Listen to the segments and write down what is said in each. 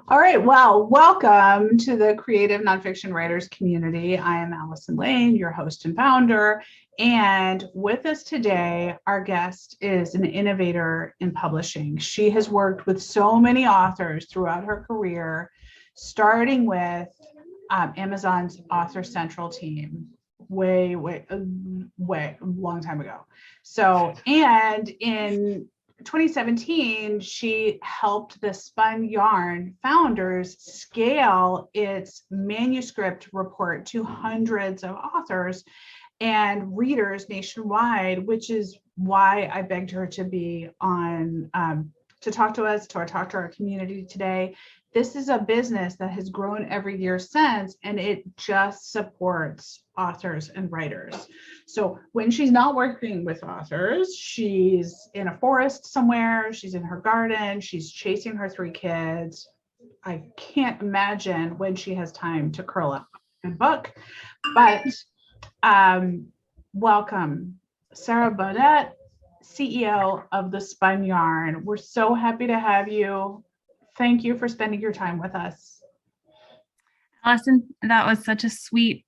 All right, well, welcome to the Creative Nonfiction Writers community. I am Allison Lane, your host and founder. And with us today, our guest is an innovator in publishing. She has worked with so many authors throughout her career, starting with Amazon's Author Central team way a long time ago. So, and in 2017, she helped the Spun Yarn founders scale its manuscript report to hundreds of authors and readers nationwide, which is why I begged her to be on to talk to us, to talk to our community today. This is a business that has grown every year since, and it just supports authors and writers. So when she's not working with authors, she's in a forest somewhere, she's in her garden, she's chasing her 3 kids. I can't imagine when she has time to curl up and book, but welcome, Sarah Beaudette, CEO of the Spun Yarn. We're so happy to have you. Thank you for spending your time with us. Allison, that was such a sweet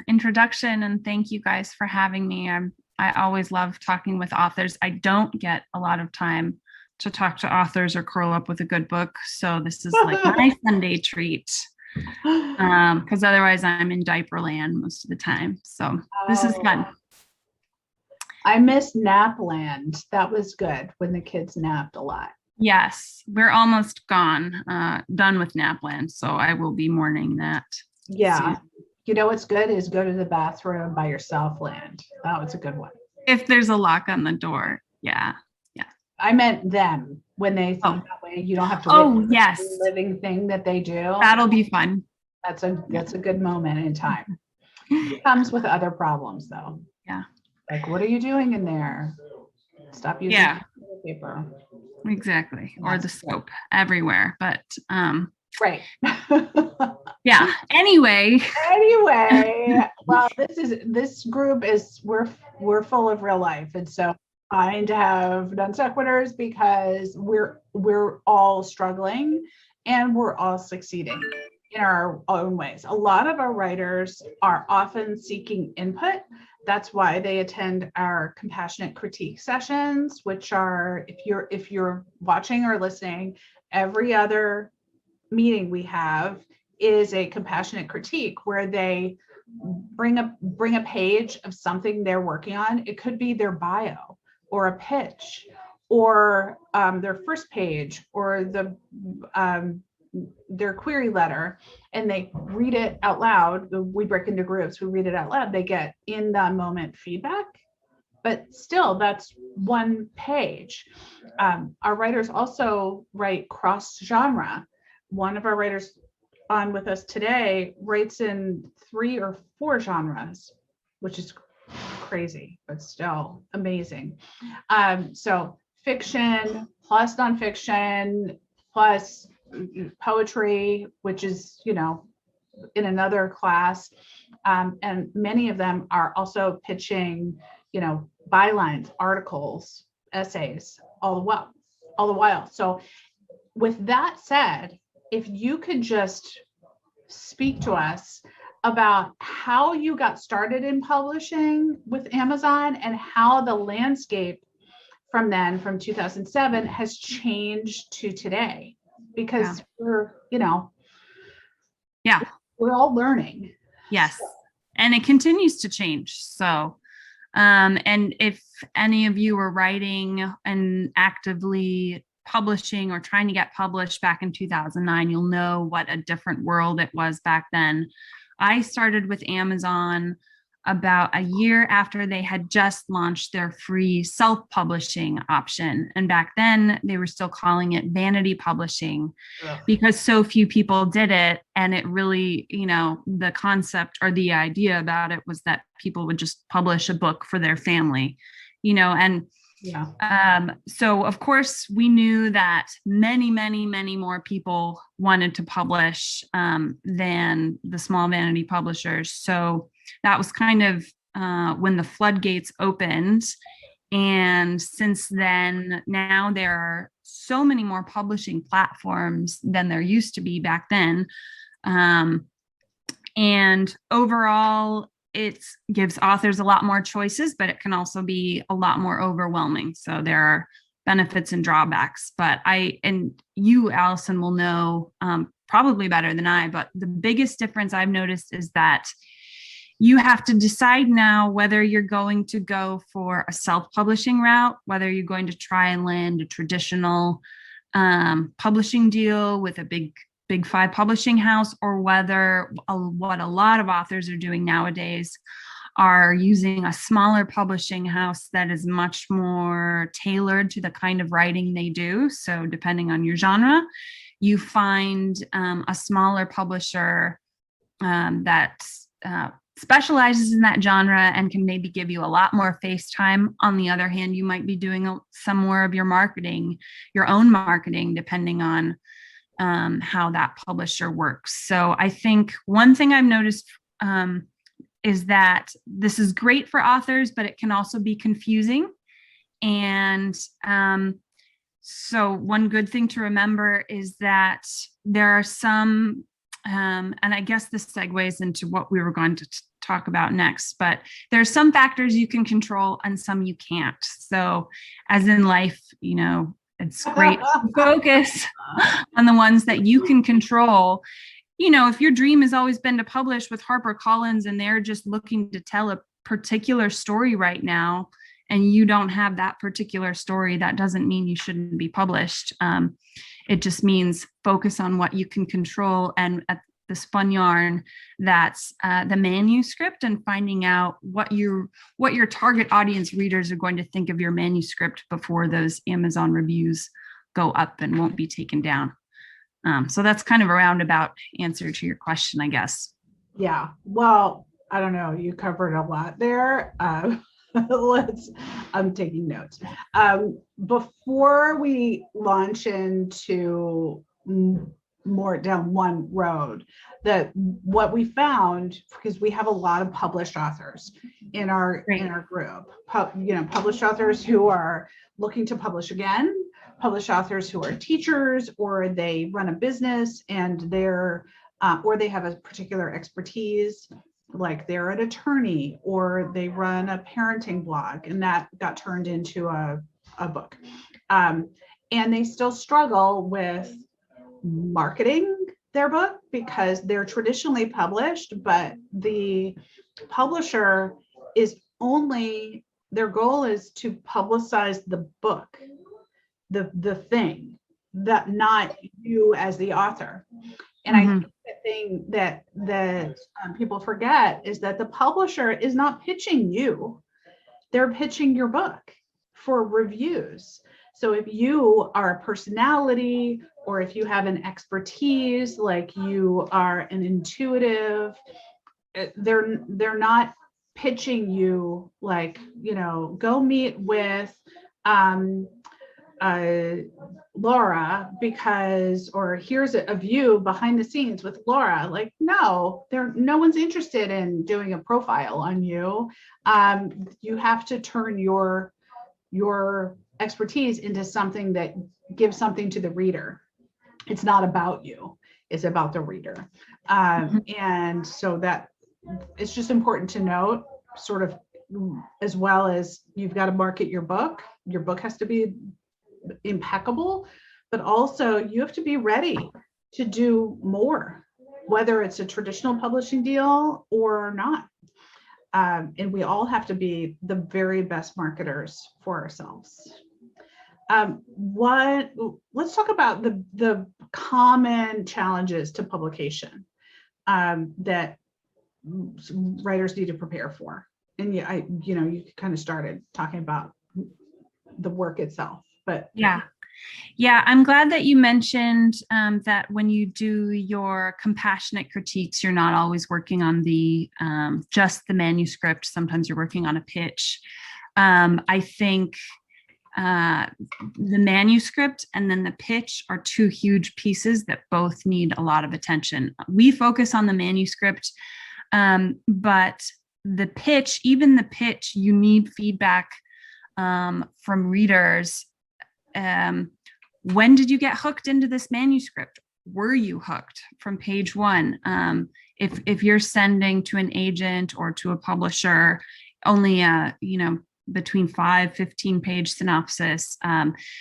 introduction, and thank you guys for having me. I always love talking with authors. I don't get a lot of time to talk to authors or curl up with a good book, so this is like my Sunday treat, because otherwise I'm in diaper land most of the time. So this is fun. I miss Napland. That was good when the kids napped a lot. Yes, we're almost done with Napland, so I will be mourning that. Yeah. Soon. You know what's good is go to the bathroom by yourself land. That was a good one. If there's a lock on the door. Yeah. I meant them when they think that way. You don't have to yes, living thing that they do. That'll be fun. That's a good moment in time. It comes with other problems though. Yeah. Like, what are you doing in there? Stop using paper. Exactly. Or the soap everywhere. But right. Yeah. Anyway, well, this group is we're full of real life. And so fine to have non sequiturs because we're all struggling and we're all succeeding in our own ways. A lot of our writers are often seeking input. That's why they attend our compassionate critique sessions, which are, if you're watching or listening, every other meeting we have is a compassionate critique where they bring a page of something they're working on. It could be their bio or a pitch or their first page or their query letter, and they read it out loud. We break into groups, we read it out loud. They get in the moment feedback, but still that's one page. Our writers also write cross genre. One of our writers on with us today writes in 3 or 4 genres, which is crazy, but still amazing. So fiction plus nonfiction plus poetry, which is, in another class. And many of them are also pitching, bylines, articles, essays, all the while. So with that said, if you could just speak to us about how you got started in publishing with Amazon and how the landscape from 2007 has changed to today. Because we're all learning. Yes. And it continues to change. So, and if any of you were writing and actively publishing or trying to get published back in 2009, you'll know what a different world it was back then. I started with Amazon about a year after they had just launched their free self-publishing option. And back then they were still calling it vanity publishing because so few people did it. And it really, the concept or the idea about it was that people would just publish a book for their family, and so of course we knew that many more people wanted to publish than the small vanity publishers. So that was kind of when the floodgates opened. And since then, now there are so many more publishing platforms than there used to be back then. And overall, it gives authors a lot more choices, but it can also be a lot more overwhelming. So there are benefits and drawbacks. But and you, Allison, will know probably better than I, but the biggest difference I've noticed is that you have to decide now whether you're going to go for a self-publishing route, whether you're going to try and land a traditional publishing deal with a big five publishing house, or whether what a lot of authors are doing nowadays are using a smaller publishing house that is much more tailored to the kind of writing they do. So depending on your genre, you find a smaller publisher that specializes in that genre and can maybe give you a lot more face time. On the other hand, you might be doing some more of your marketing, your own marketing, depending on how that publisher works. So I think one thing I've noticed is that this is great for authors, but it can also be confusing. And so one good thing to remember is that there are some, and I guess this segues into what we were going to talk about next, but there's some factors you can control and some you can't. So as in life, you know, it's great to focus on the ones that you can control. You know, if your dream has always been to publish with HarperCollins and they're just looking to tell a particular story right now, and you don't have that particular story, that doesn't mean you shouldn't be published. It just means focus on what you can control. And at the Spun Yarn, that's the manuscript, and finding out what your target audience readers are going to think of your manuscript before those Amazon reviews go up and won't be taken down. So that's kind of a roundabout answer to your question, I guess. Yeah, well, I don't know, you covered a lot there. I'm taking notes. Before we launch into more down one road, that what we found, because we have a lot of published authors in our group, published authors who are looking to publish again, published authors who are teachers, or they run a business and they're or they have a particular expertise, like they're an attorney or they run a parenting blog, and that got turned into a book. And they still struggle with marketing their book because they're traditionally published, but the publisher is only, their goal is to publicize the book, the thing, that not you as the author. And I think the thing that people forget is that the publisher is not pitching you, they're pitching your book for reviews. So if you are a personality, or if you have an expertise, like you are an intuitive, they're not pitching you like, you know, go meet with Laura because, or here's a view behind the scenes with Laura. Like, no one's interested in doing a profile on you. You have to turn your expertise into something that gives something to the reader. It's not about you, it's about the reader. And so that it's just important to note, sort of, as well as you've got to market your book has to be impeccable, but also you have to be ready to do more, whether it's a traditional publishing deal or not. And we all have to be the very best marketers for ourselves. Let's talk about the common challenges to publication that writers need to prepare for. And you kind of started talking about the work itself, but yeah, I'm glad that you mentioned that when you do your compassionate critiques, you're not always working on the just the manuscript. Sometimes you're working on a pitch. I think the manuscript and then the pitch are two huge pieces that both need a lot of attention. We focus on the manuscript, but the pitch, even the pitch, you need feedback from readers. when did you get hooked into this manuscript? Were you hooked from page one? If you're sending to an agent or to a publisher only a, between 5-15 page synopsis,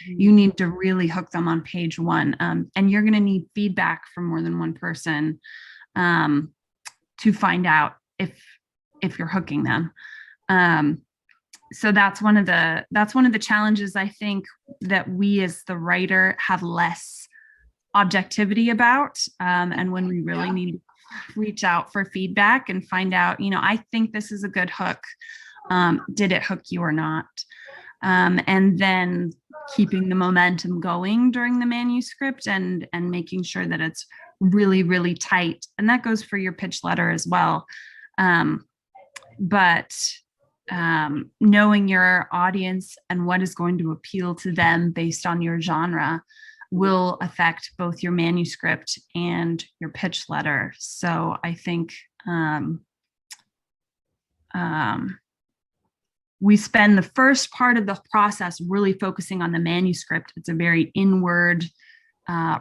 you need to really hook them on page one. And you're going to need feedback from more than one person to find out if you're hooking them. So that's one of the challenges I think that we as the writer have less objectivity about. And when we really need to reach out for feedback and find out, I think this is a good hook. Did it hook you or not? And then keeping the momentum going during the manuscript and making sure that it's really, really tight. And that goes for your pitch letter as well. But knowing your audience and what is going to appeal to them based on your genre will affect both your manuscript and your pitch letter. So I think we spend the first part of the process really focusing on the manuscript. It's a very inward,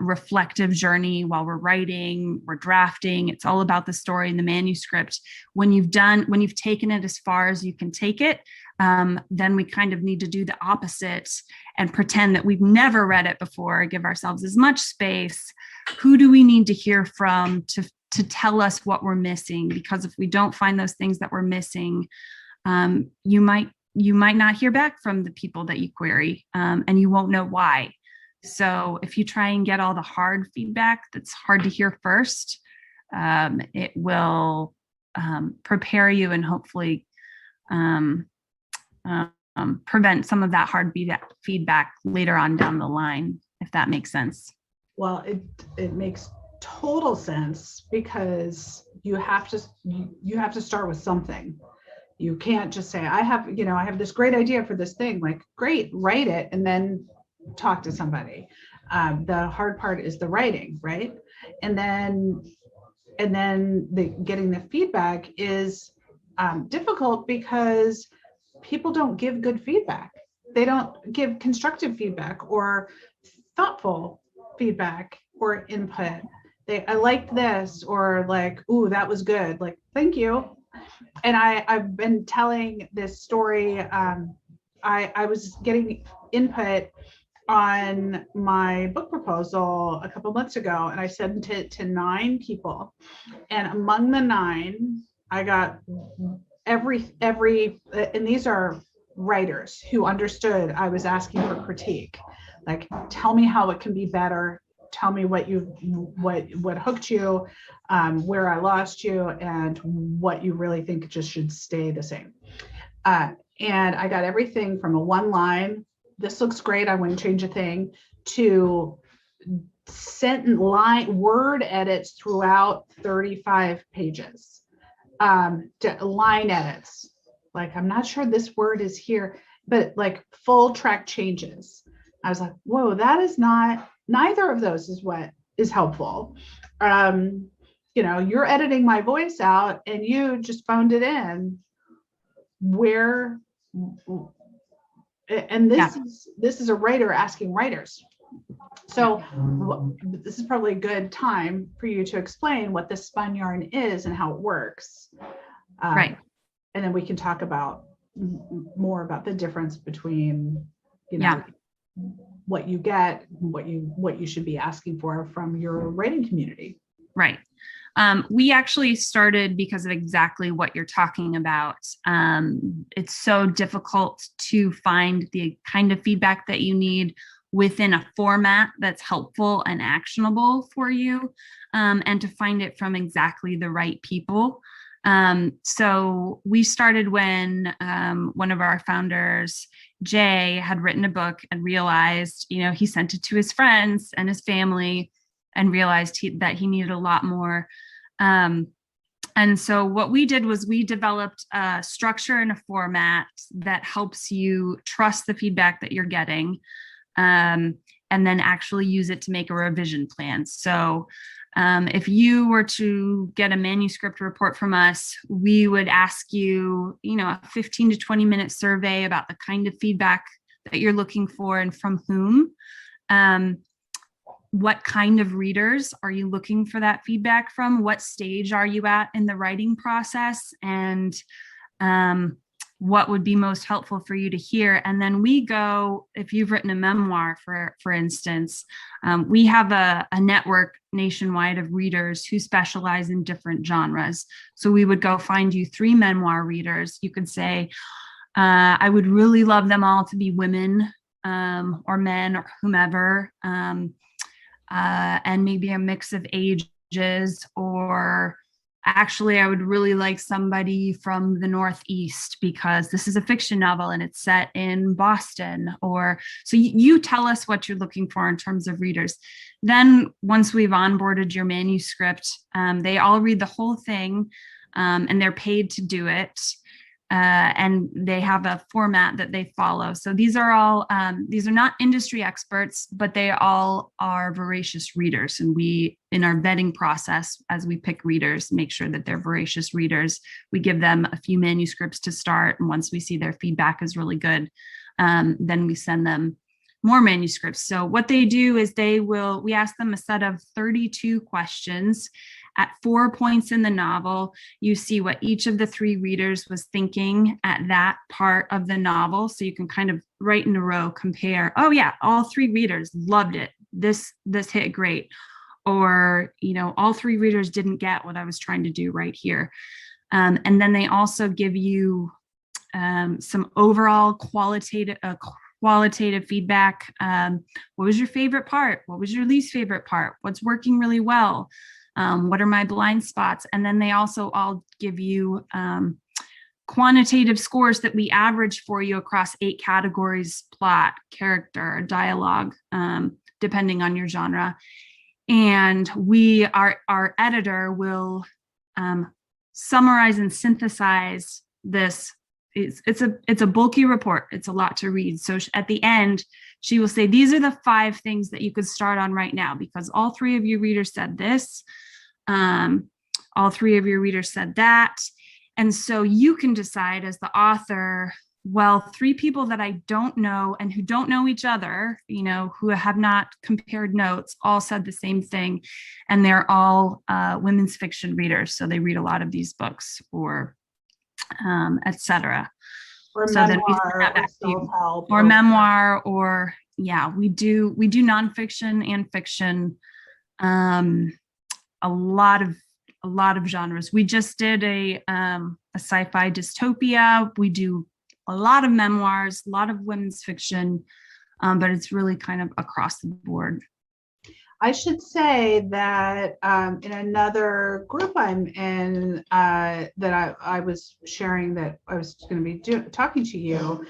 reflective journey while we're writing, we're drafting. It's all about the story in the manuscript. When you've taken it as far as you can take it, then we kind of need to do the opposite and pretend that we've never read it before, give ourselves as much space. Who do we need to hear from to tell us what we're missing? Because if we don't find those things that we're missing, you might not hear back from the people that you query, and you won't know why. So if you try and get all the hard feedback that's hard to hear first, it will prepare you and hopefully prevent some of that hard feedback later on down the line, if that makes sense. Well, it makes total sense, because you have to start with something. You can't just say, I have this great idea for this thing. Like, great, write it and then talk to somebody. The hard part is the writing, right? And then getting the feedback is difficult, because people don't give good feedback. They don't give constructive feedback or thoughtful feedback or input. I liked this, or like, ooh, that was good. Like, thank you. And I've been telling this story. I was getting input on my book proposal a couple months ago, and I sent it to 9 people. And among the 9, I got every, and these are writers who understood I was asking for critique. Like, tell me how it can be better. Tell me what hooked you, where I lost you, and what you really think just should stay the same. And I got everything from a 1-line, this looks great, I wouldn't change a thing, to word edits throughout 35 pages, line edits. Like, I'm not sure this word is here, but like full track changes. I was like, whoa, neither of those is what is helpful. You're editing my voice out and you just phoned it in. This is a writer asking writers. So this is probably a good time for you to explain what the spun yarn is and how it works. Right. And then we can talk about more about the difference between, what you get, what you should be asking for from your writing community. Right. We actually started because of exactly what you're talking about. It's so difficult to find the kind of feedback that you need within a format that's helpful and actionable for you, and to find it from exactly the right people. So we started when one of our founders, Jay, had written a book and realized, he sent it to his friends and his family and realized that he needed a lot more. And so what we did was we developed a structure and a format that helps you trust the feedback that you're getting, and then actually use it to make a revision plan. So if you were to get a manuscript report from us, we would ask you, a 15 to 20 minute survey about the kind of feedback that you're looking for and from whom. what kind of readers are you looking for that feedback from? What stage are you at in the writing process? And what would be most helpful for you to hear? And then we go, if you've written a memoir, for instance, we have a network nationwide of readers who specialize in different genres. So we would go find you 3 memoir readers. You could say, I would really love them all to be women or men or whomever, and maybe a mix of ages, or actually, I would really like somebody from the Northeast because this is a fiction novel and it's set in Boston. Or so you tell us what you're looking for in terms of readers. Then once we've onboarded your manuscript, they all read the whole thing, and they're paid to do it. And they have a format that they follow. So these are not industry experts, but they all are voracious readers. And we, in our vetting process, as we pick readers, make sure that they're voracious readers. We give them a few manuscripts to start. And once we see their feedback is really good, then we send them more manuscripts. So what they do is we ask them a set of 32 questions. At 4 points in the novel, you see what each of the 3 readers was thinking at that part of the novel. So you can kind of right in a row compare, oh yeah, all 3 readers loved it. This hit great. Or, all 3 readers didn't get what I was trying to do right here. And then they also give you some overall qualitative feedback. What was your favorite part? What was your least favorite part? What's working really well? What are my blind spots? And then they also all give you quantitative scores that we average for you across 8 categories: plot, character, dialogue, depending on your genre. And our editor will summarize and synthesize this. It's a bulky report. It's a lot to read. So at the end, she will say, these are the 5 things that you could start on right now, because all 3 of your readers said this. All 3 of your readers said that. And so you can decide as the author, well, 3 people that I don't know and who don't know each other, who have not compared notes, all said the same thing. And they're all women's fiction readers. So they read a lot of these books, or etc. Or so memoir, then we send that back to you. self-help, Or memoir, or we do nonfiction and fiction, a lot of genres. We just did a sci-fi dystopia. We do a lot of memoirs, a lot of women's fiction, but it's really kind of across the board. I should say that in another group I'm in, that I was sharing that I was going to be talking to you,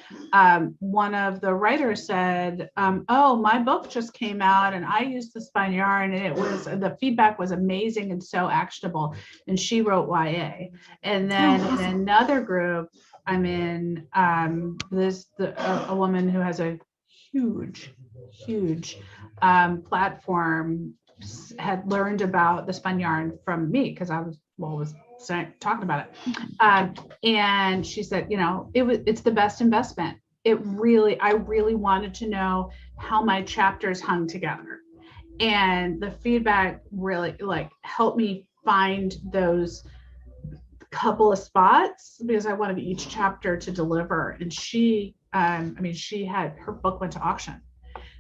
one of the writers said, oh, my book just came out and I used the Spun Yarn, and the feedback was amazing and so actionable. And she wrote YA. And then in another group I'm in, a woman who has a huge platform had learned about the Spun Yarn from me, because I was talking about it. And she said, it's the best investment. I really wanted to know how my chapters hung together. And the feedback really helped me find those couple of spots, because I wanted each chapter to deliver. And she had her book went to auction.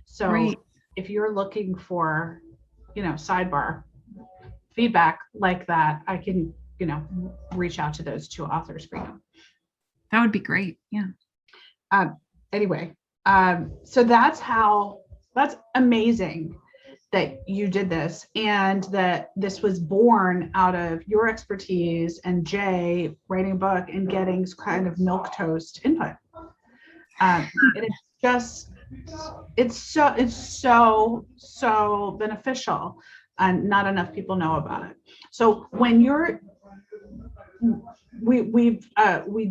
So Great. If you're looking for, sidebar feedback like that, I can, reach out to those 2 authors for you. That would be great. Yeah. Anyway, so that's amazing that you did this, and that this was born out of your expertise and Jay writing a book and getting kind of milquetoast input. And it's so beneficial, and not enough people know about it. So when we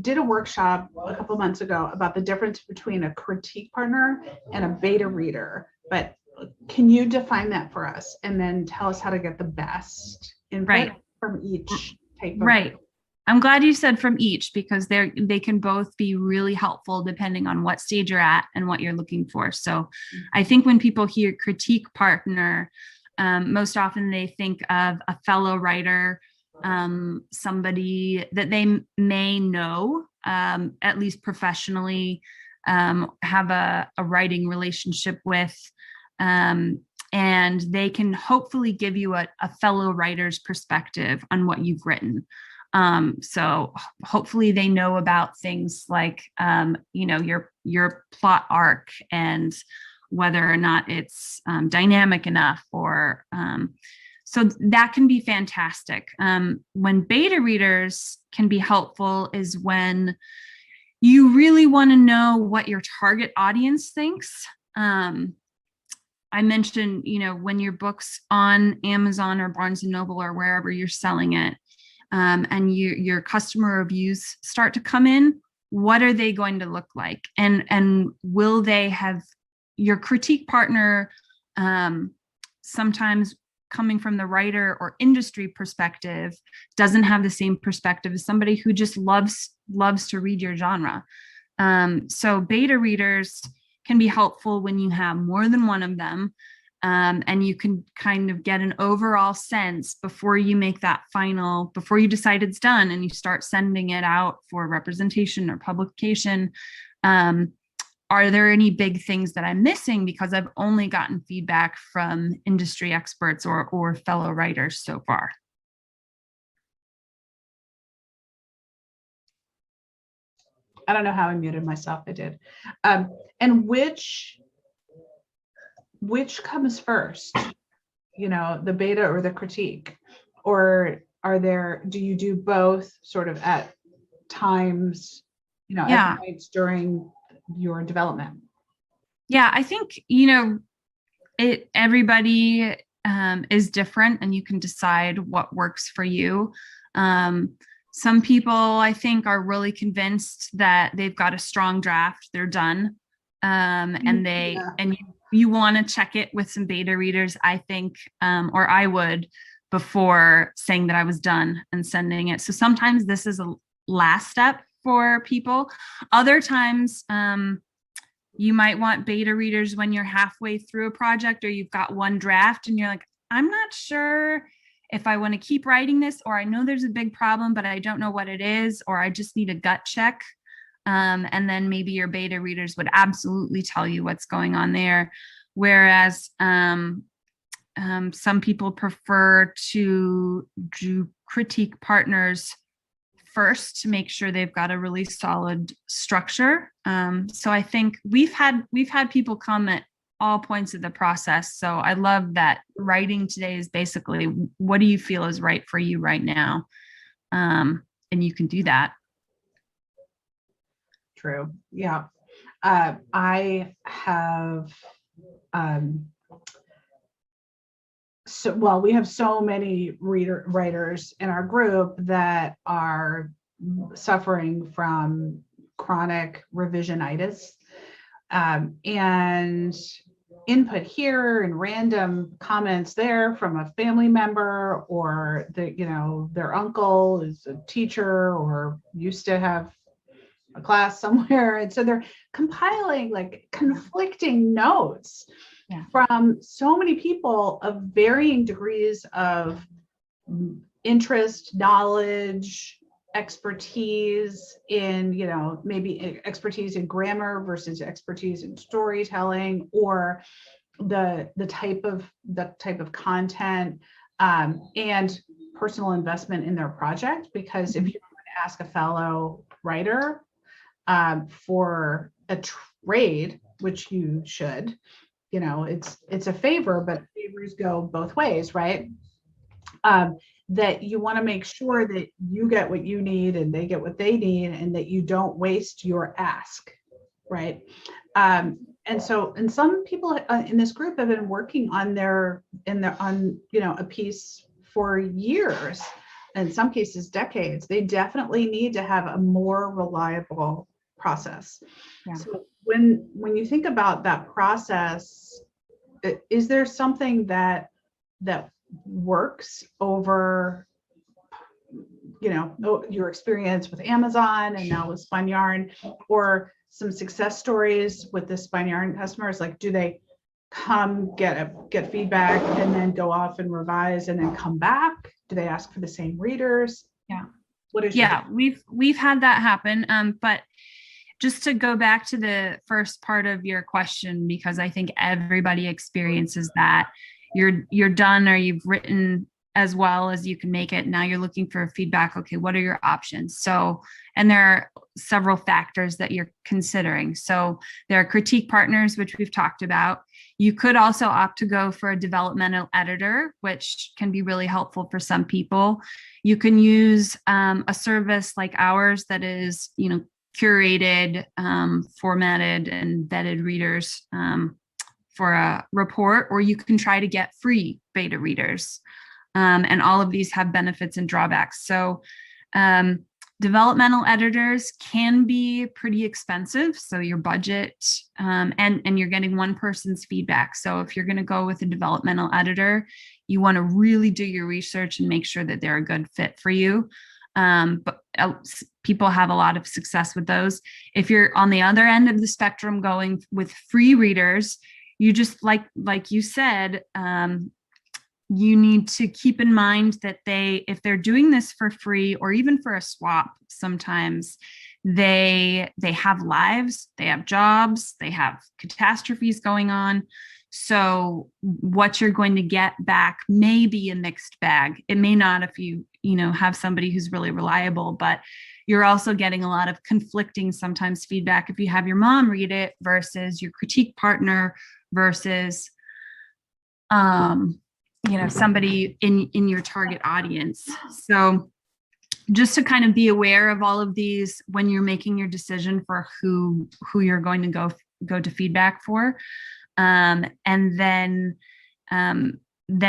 did a workshop a couple months ago about the difference between a critique partner and a beta reader, but can you define that for us, and then tell us how to get the best input from each type of Right. I'm glad you said from each, because they can both be really helpful depending on what stage you're at and what you're looking for. So I think when people hear critique partner, most often they think of a fellow writer, somebody that they may know, at least professionally, have a writing relationship with, and they can hopefully give you a fellow writer's perspective on what you've written. So hopefully they know about things like, your plot arc and whether or not it's dynamic enough, or so that can be fantastic. When beta readers can be helpful is when you really want to know what your target audience thinks. I mentioned, when your book's on Amazon or Barnes and Noble or wherever you're selling it, and your customer reviews start to come in, what are they going to look like? And will they have your critique partner, sometimes coming from the writer or industry perspective, doesn't have the same perspective as somebody who just loves to read your genre. So beta readers can be helpful when you have more than one of them, and you can kind of get an overall sense before you make that final, before you decide it's done and you start sending it out for representation or publication. Are there any big things that I'm missing because I've only gotten feedback from industry experts or fellow writers so far? I don't know how I muted myself. I did. And which comes first, the beta or the critique? Or do you do both sort of at times, at points during your development? Yeah, I think, everybody is different, and you can decide what works for you. Some people, I think, are really convinced that they've got a strong draft, they're done. And you want to check it with some beta readers, I think, or I would, before saying that I was done and sending it. So sometimes this is a last step for people. Other times, you might want beta readers when you're halfway through a project, or you've got one draft and you're like, I'm not sure if I want to keep writing this, or I know there's a big problem, but I don't know what it is, or I just need a gut check. And then maybe your beta readers would absolutely tell you what's going on there. Whereas some people prefer to do critique partners first to make sure they've got a really solid structure. So I think we've had people come at all points of the process. So I love that writing today is basically, what do you feel is right for you right now? And you can do that. True. Yeah. I have, we have so many writers in our group that are suffering from chronic revisionitis, and input here and random comments there from a family member, or their uncle is a teacher or used to have a class somewhere, and so they're compiling like conflicting notes from so many people of varying degrees of interest, knowledge, expertise in, maybe expertise in grammar versus expertise in storytelling, or the type of content, and personal investment in their project. Because if you're going to ask a fellow writer for a trade, which you should, it's a favor, but favors go both ways, right? That you want to make sure that you get what you need and they get what they need, and that you don't waste your ask, right? And some people in this group have been working on a piece for years, in some cases decades. They definitely need to have a more reliable process. Yeah. So when you think about that process, is there something that works over your experience with Amazon and now with Spun Yarn, or some success stories with the Spun Yarn customers? Like, do they come get feedback and then go off and revise and then come back? Do they ask for the same readers? Yeah. What is we've had that happen. But just to go back to the first part of your question, because I think everybody experiences that. You're done, or you've written as well as you can make it. Now you're looking for feedback. Okay, what are your options? So, and there are several factors that you're considering. So there are critique partners, which we've talked about. You could also opt to go for a developmental editor, which can be really helpful for some people. You can use a service like ours that is, curated, formatted, and vetted readers for a report, or you can try to get free beta readers. And all of these have benefits and drawbacks. So developmental editors can be pretty expensive. So your budget, and you're getting one person's feedback. So if you're going to go with a developmental editor, you want to really do your research and make sure that they're a good fit for you. But people have a lot of success with those. If you're on the other end of the spectrum going with free readers, you just like you said, you need to keep in mind that if they're doing this for free or even for a swap, sometimes they have lives, they have jobs, they have catastrophes going on. So what you're going to get back may be a mixed bag. It may not if you have somebody who's really reliable, but you're also getting a lot of conflicting sometimes feedback if you have your mom read it versus your critique partner versus somebody in your target audience. So just to kind of be aware of all of these when you're making your decision for who you're going to go to feedback for. And then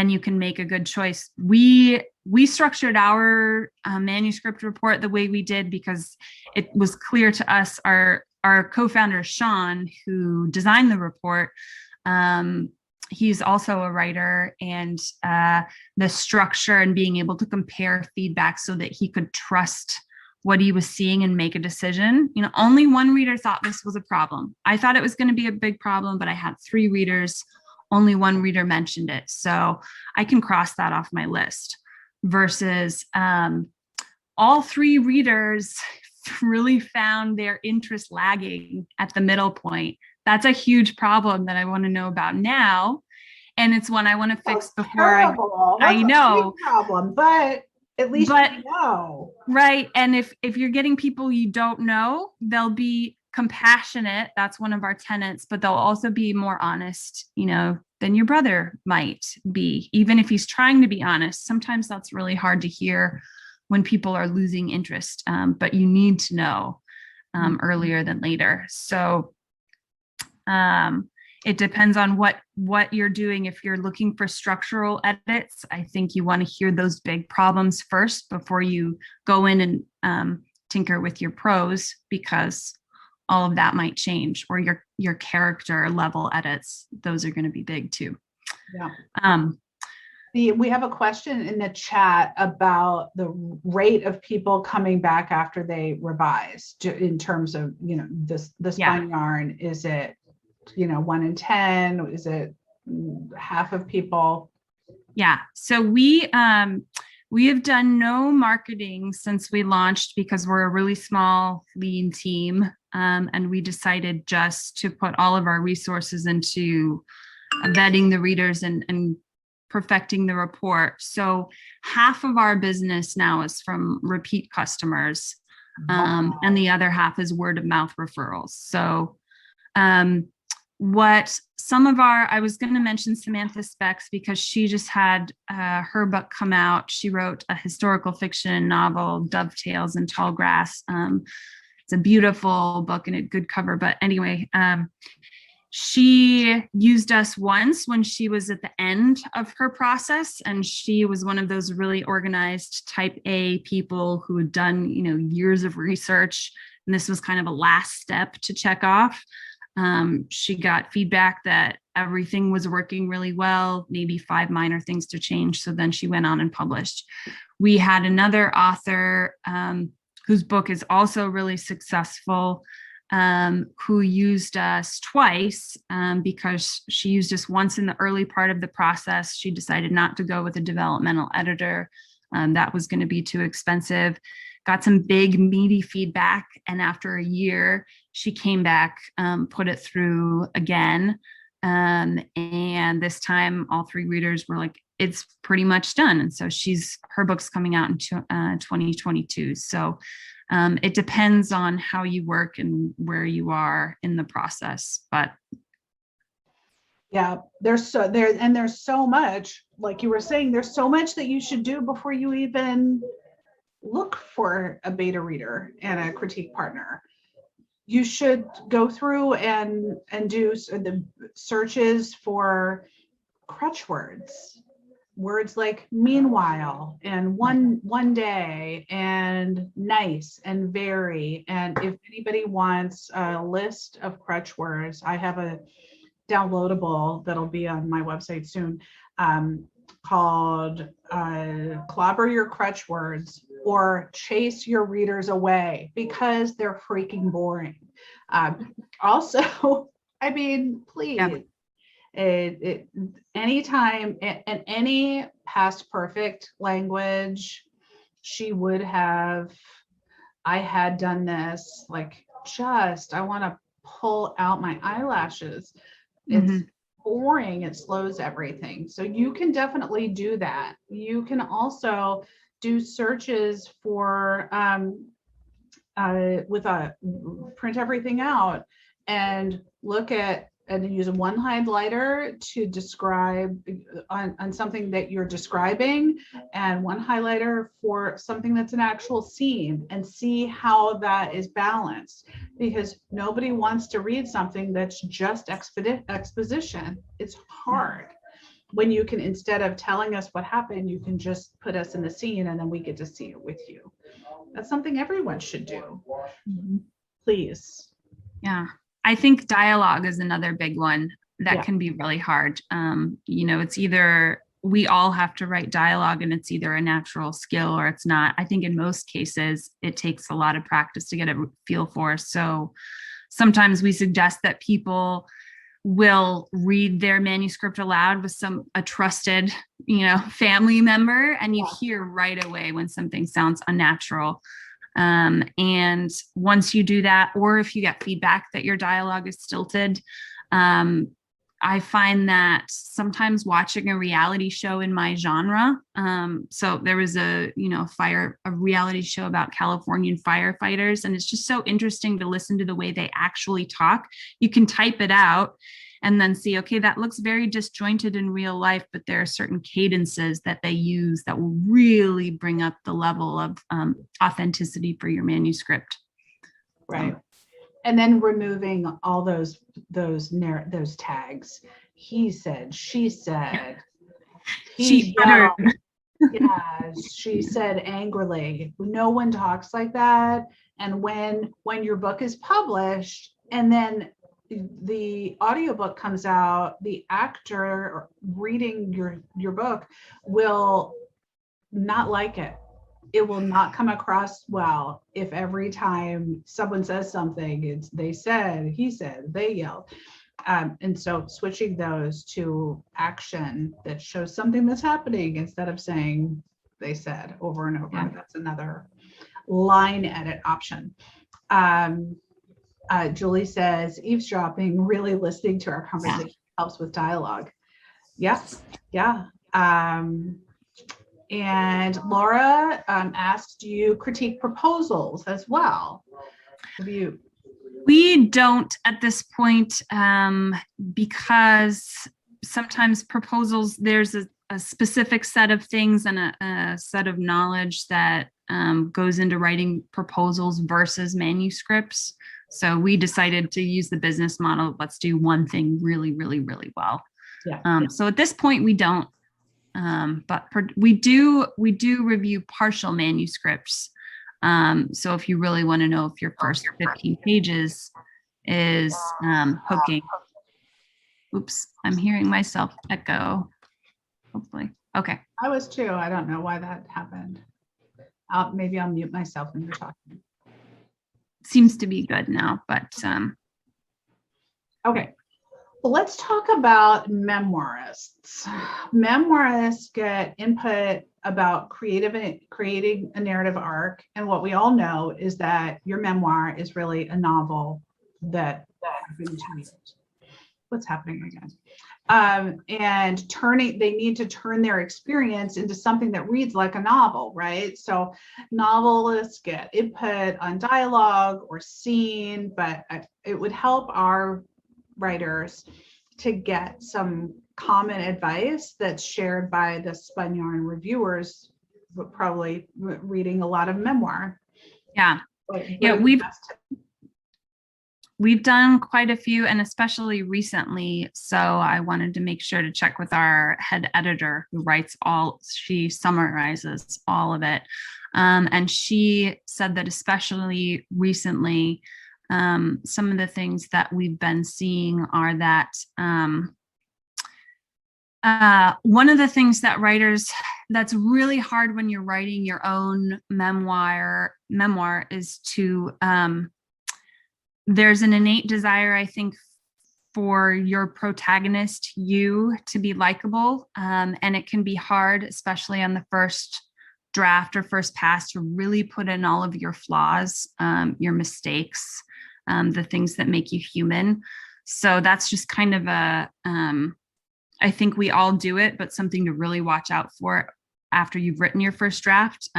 you can make a good choice. We structured our manuscript report the way we did because it was clear to us, our co-founder, Sean, who designed the report, he's also a writer, and the structure and being able to compare feedback so that he could trust what he was seeing and make a decision. Only one reader thought this was a problem. I thought it was going to be a big problem, but I had 3 readers. Only one reader mentioned it. So I can cross that off my list versus all 3 readers really found their interest lagging at the middle point. That's a huge problem that I want to know about now. And it's one I want to fix before I know. A big problem, but at least you know. Right. And if you're getting people you don't know, they'll be compassionate. That's one of our tenets, but they'll also be more honest, than your brother might be, even if he's trying to be honest. Sometimes that's really hard to hear when people are losing interest, but you need to know earlier than later. So it depends on what you're doing. If you're looking for structural edits, I think you want to hear those big problems first before you go in and tinker with your prose, because all of that might change, or your character level edits. Those are going to be big too. Yeah. We have a question in the chat about the rate of people coming back after they revise in terms of, the Spun Yarn. Is it, 1 in 10? Is it half of people? Yeah. So we have done no marketing since we launched because we're a really small, lean team. And we decided just to put all of our resources into vetting the readers and perfecting the report. So half of our business now is from repeat customers, and the other half is word of mouth referrals. So I was going to mention Samantha Specs because she just had her book come out. She wrote a historical fiction novel, Dovetails in Tall Grass. It's a beautiful book and a good cover. But anyway, she used us once when she was at the end of her process, and she was one of those really organized type A people who had done, years of research. And this was kind of a last step to check off. She got feedback that everything was working really well, maybe 5 minor things to change. So then she went on and published. We had another author whose book is also really successful, who used us twice because she used us once in the early part of the process. She decided not to go with a developmental editor. That was going to be too expensive. Got some big meaty feedback. And after a year, she came back, put it through again. And this time all 3 readers were like, it's pretty much done. And so her book's coming out in 2022. So it depends on how you work and where you are in the process. But yeah, there's so much, like you were saying, there's so much that you should do before you even look for a beta reader and a critique partner. You should go through and do the searches for crutch words like meanwhile and one day and nice and very. And if anybody wants a list of crutch words, I have a downloadable that'll be on my website soon, called Clobber Your Crutch Words or Chase Your Readers Away, because they're freaking boring. Also, I mean, please, anytime in any past perfect language, I had done this, like, I want to pull out my eyelashes. It's boring. It slows everything. So you can definitely do that. You can also do searches for print everything out and look at and use one highlighter to describe on something that you're describing, and one highlighter for something that's an actual scene, and see how that is balanced, because nobody wants to read something that's just exposition. It's hard when you can, instead of telling us what happened, you can just put us in the scene and then we get to see it with you. That's something everyone should do. Please. Yeah. I think dialogue is another big one that can be really hard. It's either we all have to write dialogue and it's either a natural skill or it's not. I think in most cases, it takes a lot of practice to get a feel for. So sometimes we suggest that people will read their manuscript aloud with a trusted, family member, and you hear right away when something sounds unnatural. And once you do that, or if you get feedback that your dialogue is stilted, I find that sometimes watching a reality show in my genre. So there was a reality show about Californian firefighters, and it's just so interesting to listen to the way they actually talk. You can type it out and then see, okay, that looks very disjointed in real life, but there are certain cadences that they use that will really bring up the level of authenticity for your manuscript. Right. And then removing all those tags. He said, she said, she yelled. Yeah, she said angrily. No one talks like that. And when your book is published and then the audiobook comes out, the actor reading your book will not like it. It will not come across well if every time someone says something, it's they said, he said, they yelled. And so switching those to action that shows something that's happening instead of saying they said over and over. That's another line edit option. Julie says, eavesdropping, really listening to our conversation helps with dialogue. Yes. Yeah. And Laura asked, do you critique proposals as well? We don't at this point, because sometimes proposals, there's a specific set of things and a set of knowledge that goes into writing proposals versus manuscripts. So we decided to use the business model. Let's do one thing really, really, really well. So at this point, we don't. But we do review partial manuscripts. So if you really want to know if your first 15 pages is hooking, Oops, I'm hearing myself echo. Hopefully. Okay. I was too. I don't know why that happened. Maybe I'll mute myself when you're talking. Seems to be good now, but okay. Well, let's talk about memoirists. Memoirists get input about creating a narrative arc. And what we all know is that your memoir is really a novel that has been tweeted. What's happening again? And they need to turn their experience into something that reads like a novel, right? So novelists get input on dialogue or scene, but it would help our writers to get some common advice that's shared by the Spun Yarn reviewers, but probably reading a lot of memoir. Yeah. Yeah, we've done quite a few, and especially recently. So I wanted to make sure to check with our head editor who she summarizes all of it. And she said that especially recently, some of the things that we've been seeing are that one of the things that that's really hard when you're writing your own memoir is to there's an innate desire, I think, for your protagonist, you, to be likable. And it can be hard, especially on the first draft or first pass, to really put in all of your flaws, your mistakes, the things that make you human. So that's just kind of I think we all do it, but something to really watch out for after you've written your first draft.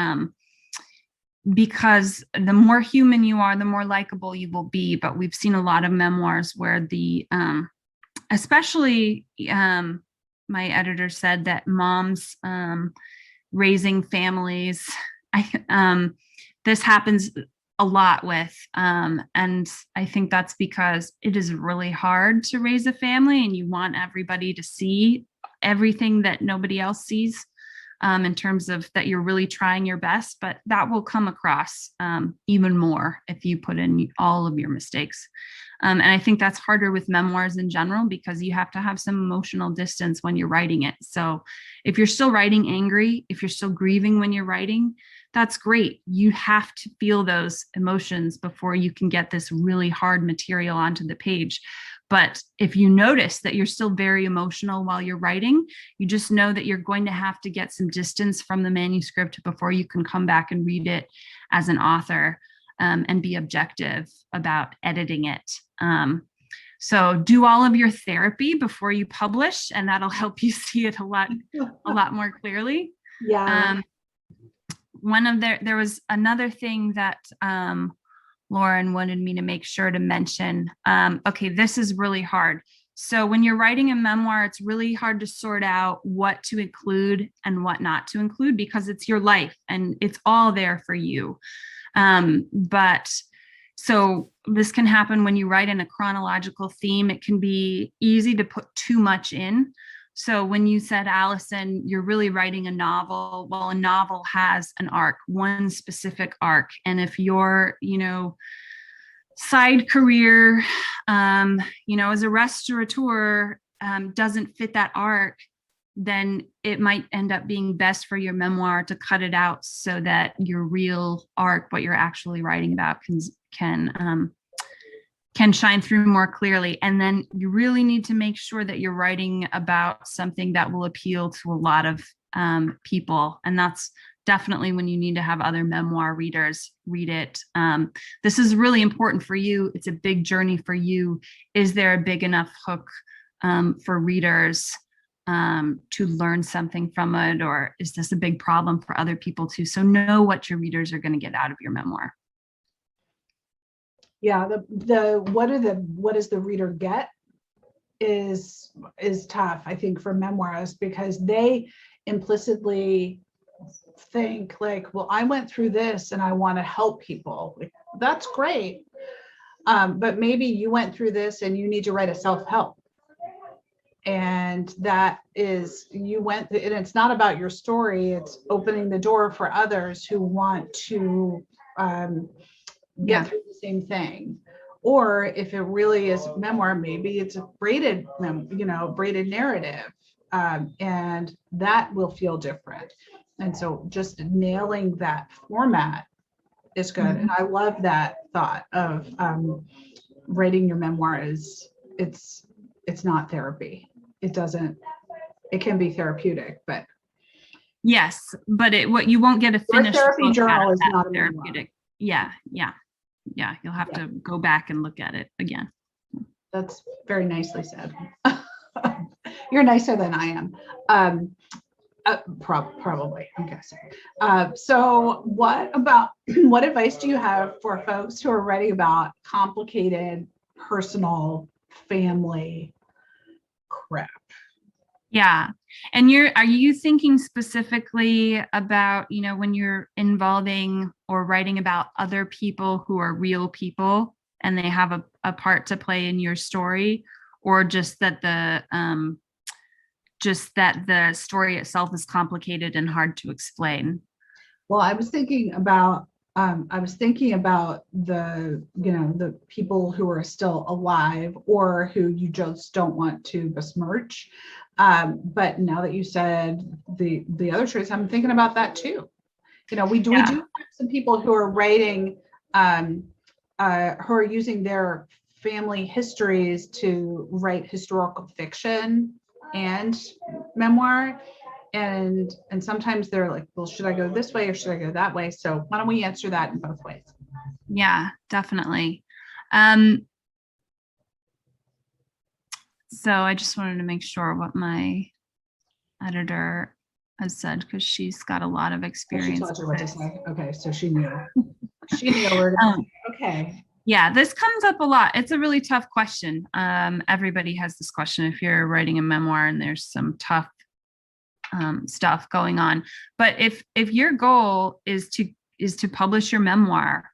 Because the more human you are, the more likable you will be. But we've seen a lot of memoirs where especially my editor said that moms raising families, this happens a lot with, and I think that's because it is really hard to raise a family and you want everybody to see everything that nobody else sees. In terms of that you're really trying your best, but that will come across even more if you put in all of your mistakes. And I think that's harder with memoirs in general because you have to have some emotional distance when you're writing it. So if you're still writing angry, if you're still grieving when you're writing, that's great. You have to feel those emotions before you can get this really hard material onto the page. But if you notice that you're still very emotional while you're writing, you just know that you're going to have to get some distance from the manuscript before you can come back and read it as an author, and be objective about editing it. So do all of your therapy before you publish, and that'll help you see it a lot more clearly. Yeah. There was another thing that Lauren wanted me to make sure to mention. Okay, this is really hard. So when you're writing a memoir, it's really hard to sort out what to include and what not to include because it's your life and it's all there for you. But so this can happen when you write in a chronological theme. It can be easy to put too much in. So when you said, Allison, you're really writing a novel, well, a novel has an arc, one specific arc. And if your, side career, as a restaurateur, doesn't fit that arc, then it might end up being best for your memoir to cut it out so that your real arc, what you're actually writing about, can shine through more clearly. And then you really need to make sure that you're writing about something that will appeal to a lot of people. And that's definitely when you need to have other memoir readers read it. This is really important for you. It's a big journey for you. Is there a big enough hook for readers to learn something from it? Or is this a big problem for other people too? So know what your readers are going to get out of your memoir. Yeah, what does the reader get is tough, I think, for memoirists, because they implicitly think like, well, I went through this and I want to help people. Like, that's great. But maybe you went through this and you need to write a self-help. And that is, and it's not about your story, it's opening the door for others who want to get through the same thing, Or if it really is memoir, maybe it's a braided, braided narrative, and that will feel different. And so just nailing that format is good. And I love that thought of writing your memoir is it's not therapy. It can be therapeutic, but yes, but what you won't get a your finished therapy book out journal of is that not a memoir. therapeutic. Yeah. You'll have to go back and look at it again. That's very nicely said. You're nicer than I am. Probably, I'm guessing. So what advice do you have for folks who are writing about complicated personal family crap? Yeah. And are you thinking specifically about, when you're involving or writing about other people who are real people and they have a part to play in your story, or just that the story itself is complicated and hard to explain? Well, I was thinking about the people who are still alive or who you just don't want to besmirch. But now that you said the other choice, I'm thinking about that too. We do have some people who are writing, who are using their family histories to write historical fiction and memoir. And sometimes they're like, well, should I go this way or should I go that way? So why don't we answer that in both ways? Yeah, definitely. So I just wanted to make sure what my editor has said, because she's got a lot of experience. She told you what to say. Okay, so she knew. She knew where to okay. Yeah, this comes up a lot. It's a really tough question. Everybody has this question if you're writing a memoir and there's some tough stuff going on. But if your goal is to publish your memoir,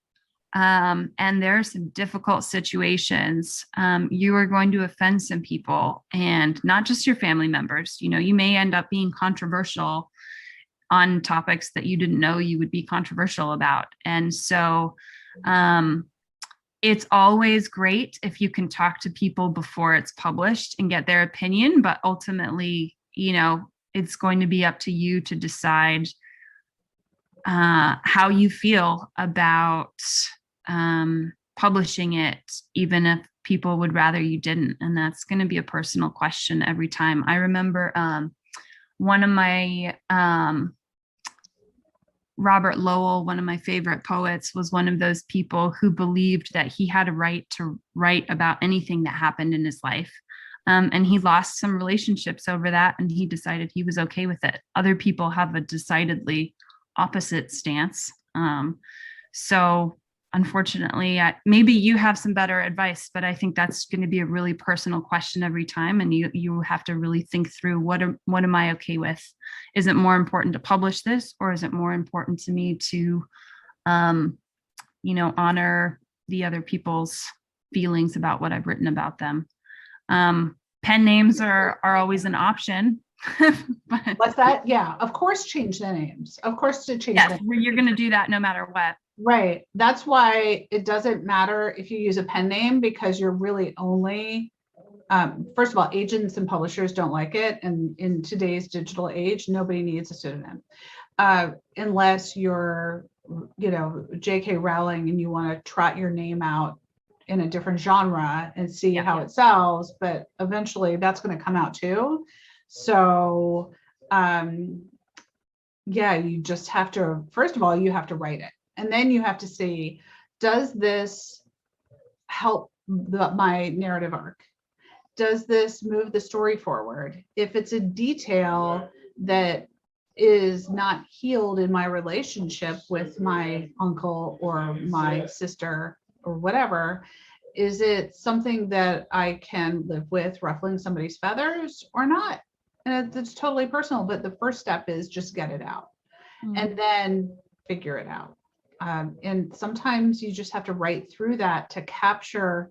and there are some difficult situations, you are going to offend some people, and not just your family members. You may end up being controversial on topics that you didn't know you would be controversial about. And so it's always great if you can talk to people before it's published and get their opinion, but ultimately, it's going to be up to you to decide how you feel about publishing it, even if people would rather you didn't. And that's going to be a personal question every time. I remember one of my Robert Lowell, one of my favorite poets, was one of those people who believed that he had a right to write about anything that happened in his life. And he lost some relationships over that, and he decided he was okay with it. Other people have a decidedly opposite stance. So unfortunately, maybe you have some better advice, but I think that's going to be a really personal question every time. And you have to really think through what am I okay with? Is it more important to publish this, or is it more important to me to, honor the other people's feelings about what I've written about them? Pen names are always an option. What's that? Yeah, of course, change the names. Of course, to change. Yes, you're going to do that no matter what. Right. That's why it doesn't matter if you use a pen name, because you're really only, first of all, agents and publishers don't like it. And in today's digital age, nobody needs a pseudonym, unless you're, J.K. Rowling and you want to trot your name out in a different genre and see how it sells. But eventually that's going to come out too. So, you just have to, first of all, you have to write it. And then you have to see, does this help my narrative arc? Does this move the story forward? If it's a detail that is not healed in my relationship with my uncle or my sister or whatever, is it something that I can live with, ruffling somebody's feathers or not? And it's totally personal, but the first step is just get it out and then figure it out. And sometimes you just have to write through that to capture,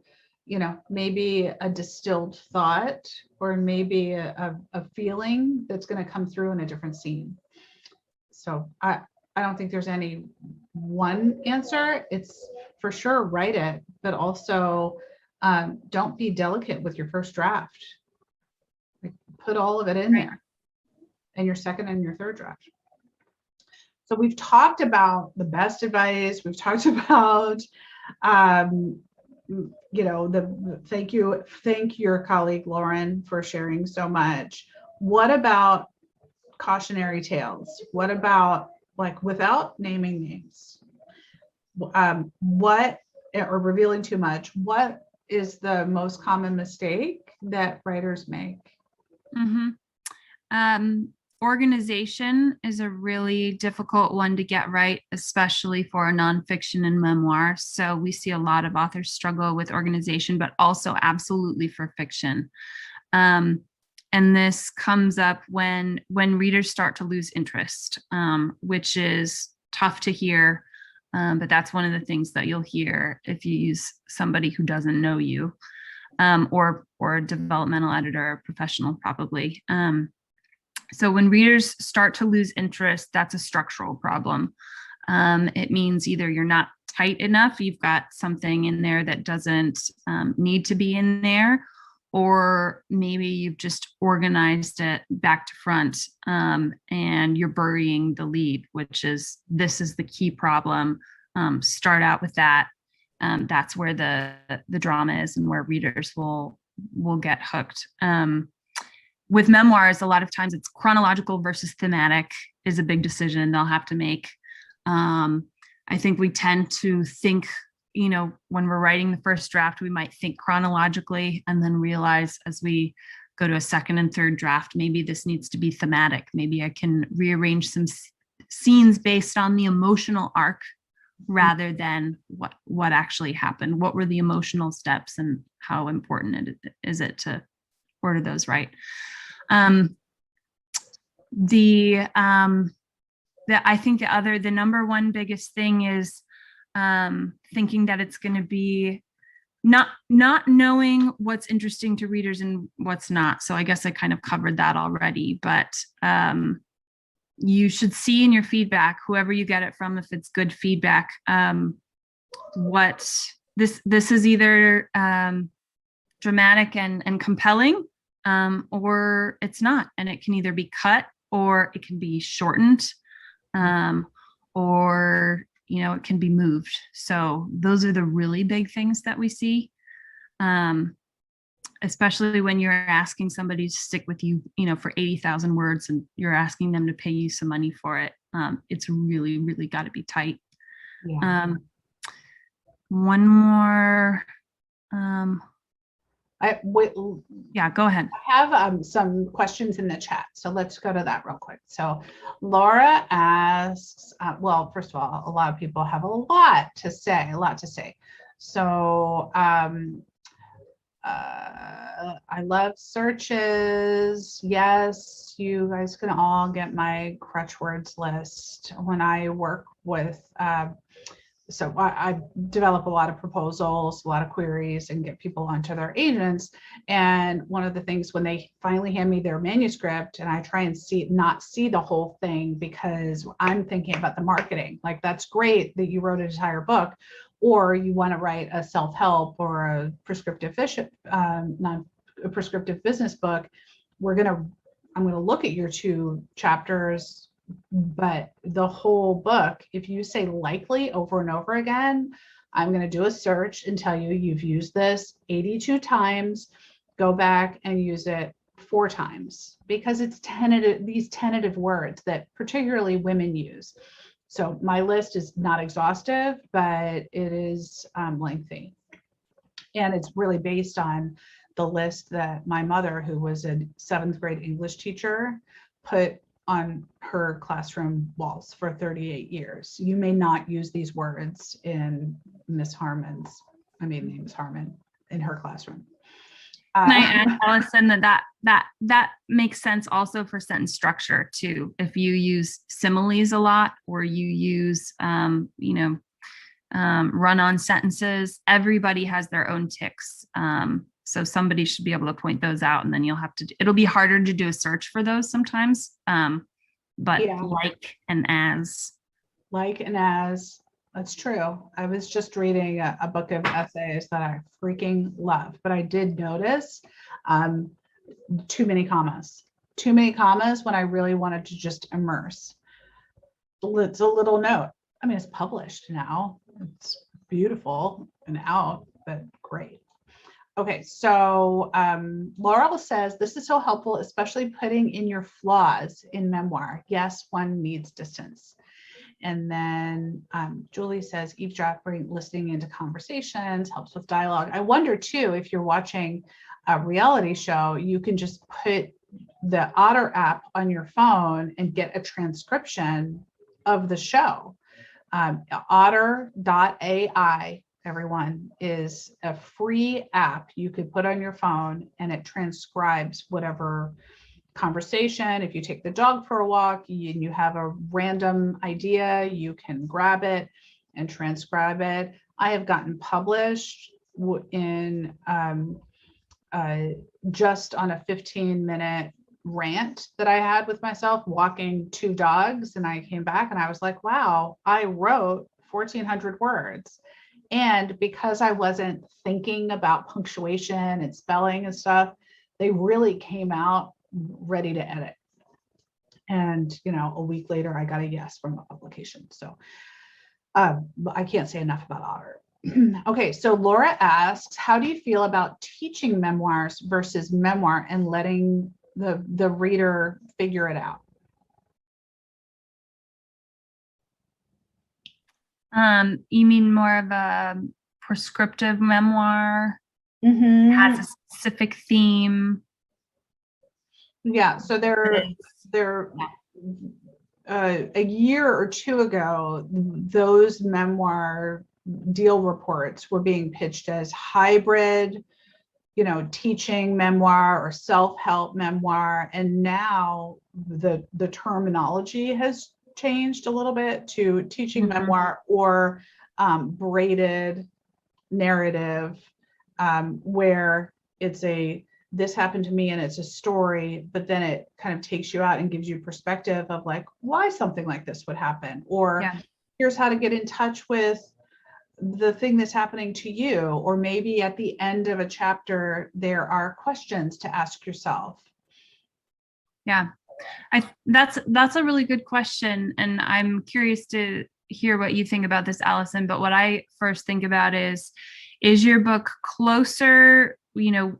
maybe a distilled thought, or maybe a feeling that's going to come through in a different scene. So I don't think there's any one answer. It's for sure write it, but also don't be delicate with your first draft. Like, put all of it in there, and your second and your third draft. So we've talked about the best advice. We've talked about, thank your colleague Lauren for sharing so much. What about cautionary tales? What about, like, without naming names? What, or revealing too much, what is the most common mistake that writers make? Organization is a really difficult one to get right, especially for nonfiction and memoir. So we see a lot of authors struggle with organization, but also absolutely for fiction. And this comes up when readers start to lose interest, which is tough to hear. But that's one of the things that you'll hear if you use somebody who doesn't know you, or a developmental editor, or professional probably. So when readers start to lose interest, that's a structural problem. It means either you're not tight enough, you've got something in there that doesn't need to be in there, or maybe you've just organized it back to front, and you're burying the lead, this is the key problem. Start out with that. That's where the drama is and where readers will get hooked. With memoirs, a lot of times it's chronological versus thematic is a big decision they'll have to make. I think we tend to think, when we're writing the first draft, we might think chronologically and then realize as we go to a second and third draft, maybe this needs to be thematic. Maybe I can rearrange some scenes based on the emotional arc rather than what actually happened. What were the emotional steps and how important is it to order those right? I think the number one biggest thing is thinking that it's going to be not knowing what's interesting to readers and what's not. So I guess I kind of covered that already, but you should see in your feedback, whoever you get it from, if it's good feedback, what this is either dramatic and compelling, or it's not, and it can either be cut or it can be shortened, or it can be moved. So those are the really big things that we see, especially when you're asking somebody to stick with you, for 80,000 words, and you're asking them to pay you some money for it. It's really, really got to be tight. Yeah. One more. Yeah, go ahead. I have some questions in the chat, so let's go to that real quick. So Laura asks, well, first of all, a lot of people have a lot to say. So I love searches. Yes, you guys can all get my crutch words list when I work with so I develop a lot of proposals, a lot of queries, and get people onto their agents. And one of the things when they finally hand me their manuscript, and I try and not see the whole thing because I'm thinking about the marketing. Like, that's great that you wrote an entire book, or you want to write a self-help or a prescriptive non-prescriptive business book. I'm gonna look at your 2 chapters. But the whole book, if you say likely over and over again, I'm going to do a search and tell you you've used this 82 times. Go back and use it 4 times, because it's these tentative words that particularly women use. So my list is not exhaustive, but it is lengthy. And it's really based on the list that my mother, who was a 7th grade English teacher, put on her classroom walls for 38 years. You may not use these words in Miss Harmon's, name is Harmon, in her classroom. Can I add, Allison, that makes sense also for sentence structure too. If you use similes a lot, or you use, run-on sentences, everybody has their own tics. So somebody should be able to point those out, and then it'll be harder to do a search for those sometimes. But yeah. Like and as. That's true. I was just reading a book of essays that I freaking love, but I did notice um, too many commas. Too many commas when I really wanted to just immerse. It's a little note. I mean, it's published now. It's beautiful and out, but great. Okay, so Laurel says, this is so helpful, especially putting in your flaws in memoir. Yes, one needs distance. And then Julie says, eavesdropping, listening into conversations helps with dialogue. I wonder too, if you're watching a reality show, you can just put the Otter app on your phone and get a transcription of the show. Otter.ai, everyone, is a free app you could put on your phone, and it transcribes whatever conversation. If you take the dog for a walk and you have a random idea, you can grab it and transcribe it. I have gotten published in just on a 15-minute rant that I had with myself walking 2 dogs, and I came back and I was like, wow, I wrote 1,400 words. And because I wasn't thinking about punctuation and spelling and stuff, they really came out ready to edit. And, you know, a week later, I got a yes from a publication. So I can't say enough about Otter. Okay, so Laura asks, how do you feel about teaching memoirs versus memoir and letting the reader figure it out? You mean more of a prescriptive memoir, Mm-hmm. has a specific theme? Yeah, so there a year or two ago, those memoir deal reports were being pitched as hybrid, you know, teaching memoir or self-help memoir. And now the terminology has changed a little bit to teaching memoir or braided narrative, where it's this happened to me and it's a story, but then it kind of takes you out and gives you perspective of like why something like this would happen, or here's how to get in touch with the thing that's happening to you, or maybe at the end of a chapter there are questions to ask yourself. Yeah, that's a really good question, and I'm curious to hear what you think about this, Allison. But what I first think about is your book closer, you know,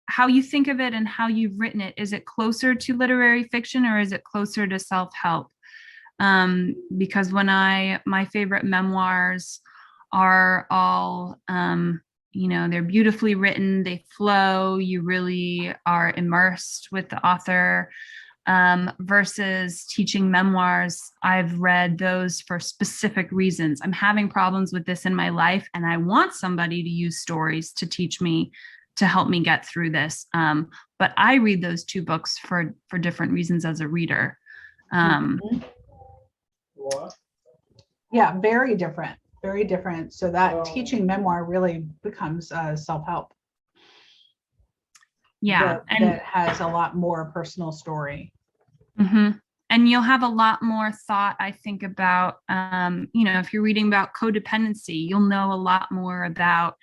how you think of it and how you've written it, is it closer to literary fiction or is it closer to self-help? Because my favorite memoirs are all, you know, they're beautifully written, they flow, you really are immersed with the author, versus teaching memoirs. I've read those for specific reasons. I'm having problems with this in my life, and I want somebody to use stories to teach me, to help me get through this. But I read those 2 books for different reasons as a reader. Yeah, very different, very different. So that teaching memoir really becomes self-help. Yeah, that has a lot more personal story. Mm-hmm. And you'll have a lot more thought, I think, about, you know, if you're reading about codependency, you'll know a lot more about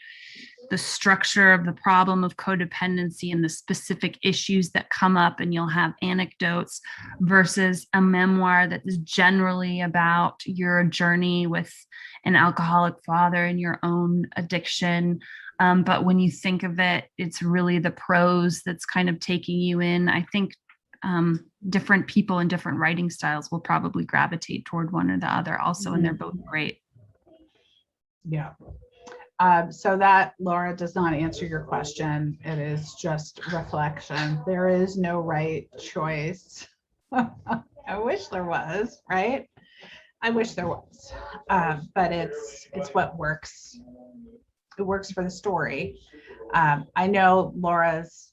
the structure of the problem of codependency and the specific issues that come up, and you'll have anecdotes, versus a memoir that is generally about your journey with an alcoholic father and your own addiction. But when you think of it, it's really the prose that's kind of taking you in. I think different people and different writing styles will probably gravitate toward one or the other also, and they're both great. Yeah. So that, Laura, does not answer your question. It is just reflection. There is no right choice. I wish there was, right? I wish there was, but it's what works. It works for the story. I know Laura's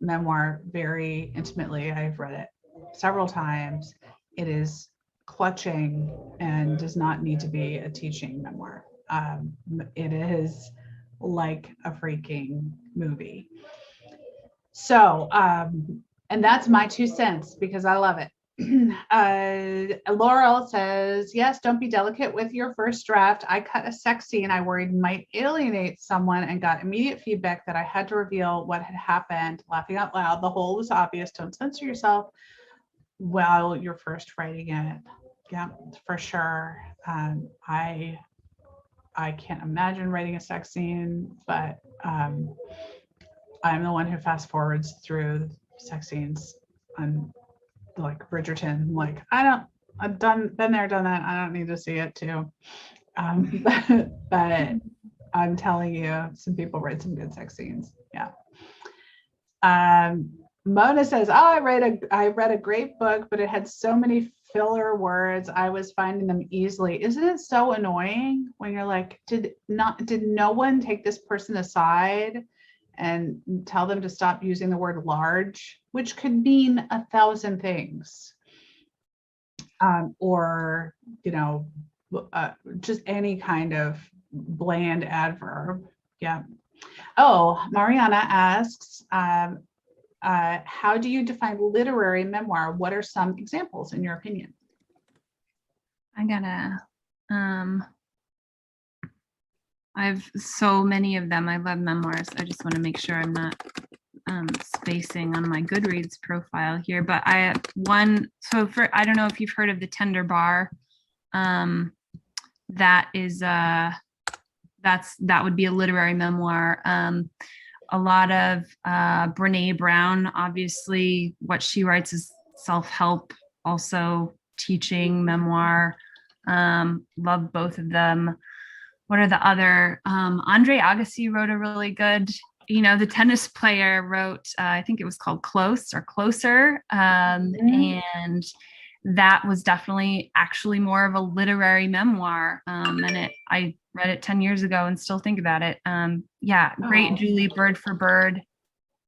memoir very intimately. I've read it several times. It is clutching and does not need to be a teaching memoir. It is like a freaking movie. So, and that's my 2 cents because I love it. Laurel says, yes, don't be delicate with your first draft. I cut a sex scene I worried might alienate someone and got immediate feedback that I had to reveal what had happened. Laughing out loud. The hole was obvious. Don't censor yourself while you're first writing it. Yeah, for sure. I can't imagine writing a sex scene, but I'm the one who fast forwards through sex scenes on like Bridgerton. Like I've been there, done that. I don't need to see it too. But I'm telling you, some people write some good sex scenes. Yeah. Mona says, oh, I read a great book, but it had so many filler words. I was finding them easily. Isn't it so annoying when you're like, did no one take this person aside and tell them to stop using the word large, which could mean 1,000 things, or just any kind of bland adverb. Yeah. Oh, Mariana asks, how do you define literary memoir? What are some examples in your opinion? I have so many of them. I love memoirs. I just want to make sure I'm not spacing on my Goodreads profile here, but I have one. So I don't know if you've heard of The Tender Bar. That would be a literary memoir. A lot of Brene Brown, obviously what she writes is self-help, also teaching memoir. Love both of them. What are the other? Andre Agassi wrote a really good, the tennis player wrote, I think it was called Close or Closer. And that was definitely actually more of a literary memoir. And I read it 10 years ago and still think about it. Great. Julie, Bird for Bird.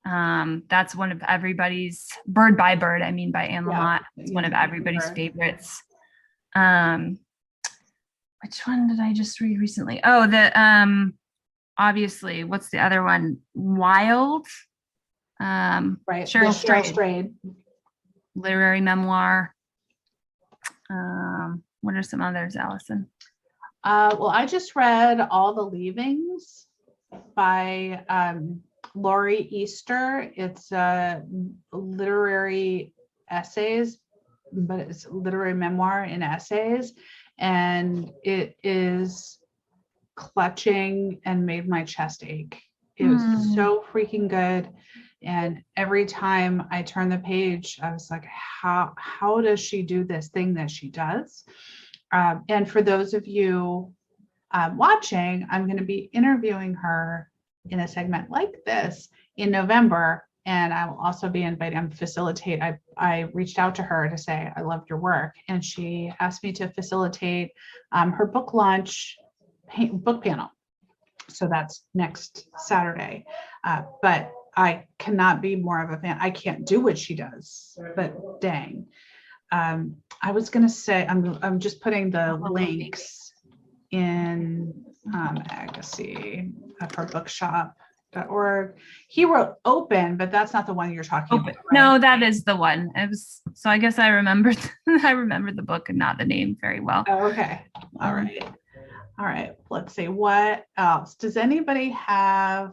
That's one of everybody's Bird by Bird. I mean, by Anne Lamott. It's one of everybody's favorites. Which one did I just read recently? Oh, obviously, what's the other one? Wild. Right. Cheryl Strayed. Literary memoir. What are some others, Allison? Well, I just read All the Leavings by Laurie Easter. It's literary essays, but it's literary memoir in essays. And it is clutching and made my chest ache. It was so freaking good. And every time I turn the page, I was like, how does she do this thing that she does? And for those of you watching, I'm going to be interviewing her in a segment like this in November. And I will also be invited to facilitate. I reached out to her to say, I loved your work. And she asked me to facilitate her book launch book panel. So that's next Saturday. But I cannot be more of a fan. I can't do what she does, but dang. I was going to say, I'm just putting the links in Agassi for bookshop.org. He wrote Open, but that's not the one you're talking about. Right? No, that is the one. It was, so I guess I remembered the book and not the name very well. Oh, okay. All right. Let's see. What else? Does anybody have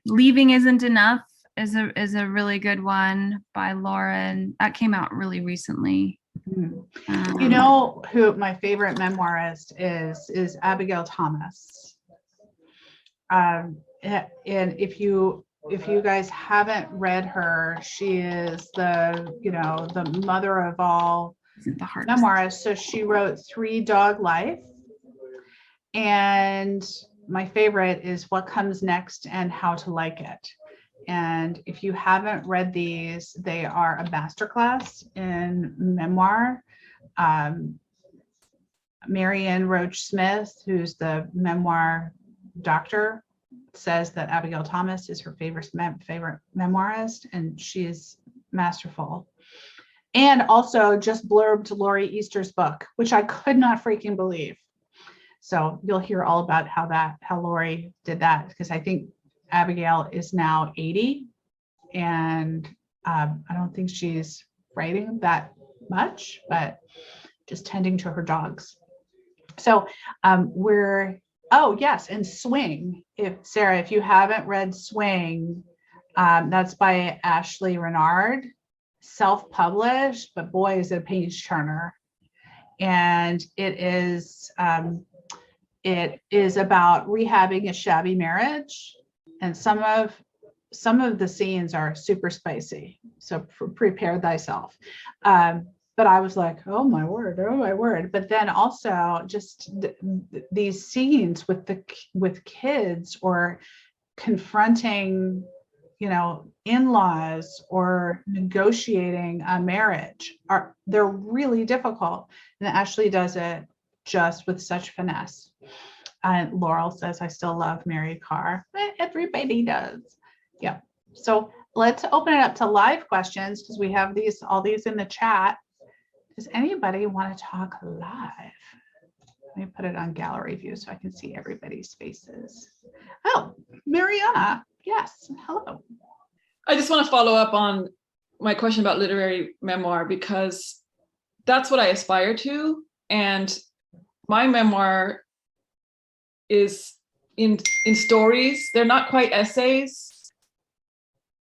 Leaving Isn't Enough is a really good one by Lauren. That came out really recently. You know who my favorite memoirist is Abigail Thomas. And if you guys haven't read her, she is the mother of all memoirists. So she wrote 3 Dog Life, and my favorite is What Comes Next and How to Like It. And if you haven't read these, they are a masterclass in memoir. Marianne Roach Smith, who's the memoir doctor, says that Abigail Thomas is her favorite memoirist, and she's masterful. And also just blurbed Laurie Easter's book, which I could not freaking believe. So you'll hear all about how Laurie did that, because I think Abigail is now 80, and I don't think she's writing that much, but just tending to her dogs. So oh yes, and Swing. If Sarah, if you haven't read Swing, that's by Ashley Renard, self-published, but boy, is it a page turner. And it is about rehabbing a shabby marriage, and some of the scenes are super spicy. So prepare thyself. But I was like, oh my word. But then also just these scenes with kids, or confronting, in-laws, or negotiating a marriage, they're really difficult. And Ashley does it just with such finesse. And Laurel says, I still love Mary Carr. Everybody does. Yeah. So let's open it up to live questions, because we have all these in the chat. Does anybody want to talk live? Let me put it on gallery view so I can see everybody's faces. Oh, Mariana. Yes. Hello. I just want to follow up on my question about literary memoir, because that's what I aspire to. And my memoir is in stories. They're not quite essays.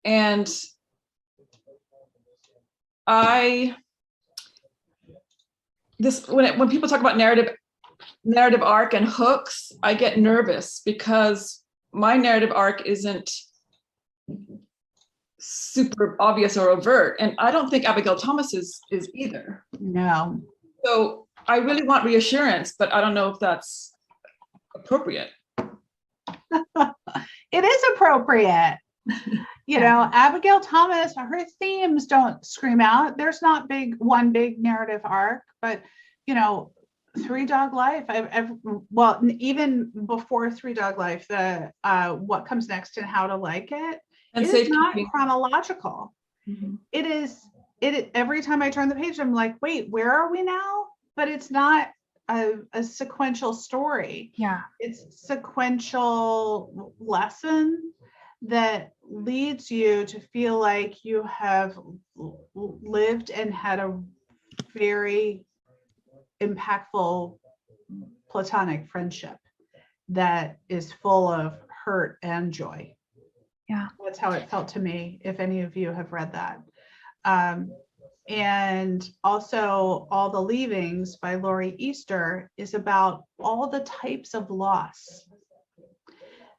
And when people talk about narrative arc and hooks, I get nervous, because my narrative arc isn't super obvious or overt, and I don't think Abigail Thomas is either. No. So I really want reassurance, but I don't know if that's appropriate. It is appropriate. Abigail Thomas, her themes don't scream out. There's not one big narrative arc, but Three Dog Life, well, even before Three Dog Life, the What Comes Next and How to Like It, and it is not chronological. Mm-hmm. It every time I turn the page, I'm like, wait, where are we now? But it's not a sequential story. Yeah. It's sequential lesson that leads you to feel like you have lived and had a very impactful platonic friendship that is full of hurt and joy. Yeah. That's how it felt to me, if any of you have read that. And also All the Leavings by Laurie Easter is about all the types of loss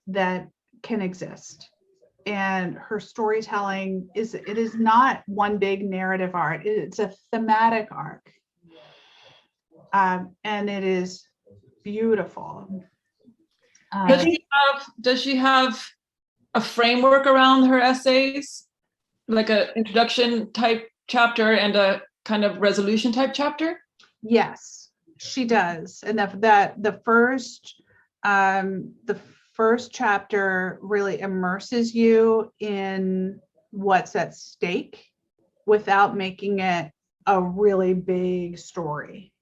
that can exist. And her storytelling is not one big narrative arc. It's a thematic arc. And it is beautiful. Does she have a framework around her essays, like an introduction type chapter and a kind of resolution type chapter? Yes, she does. And the first chapter really immerses you in what's at stake without making it a really big story.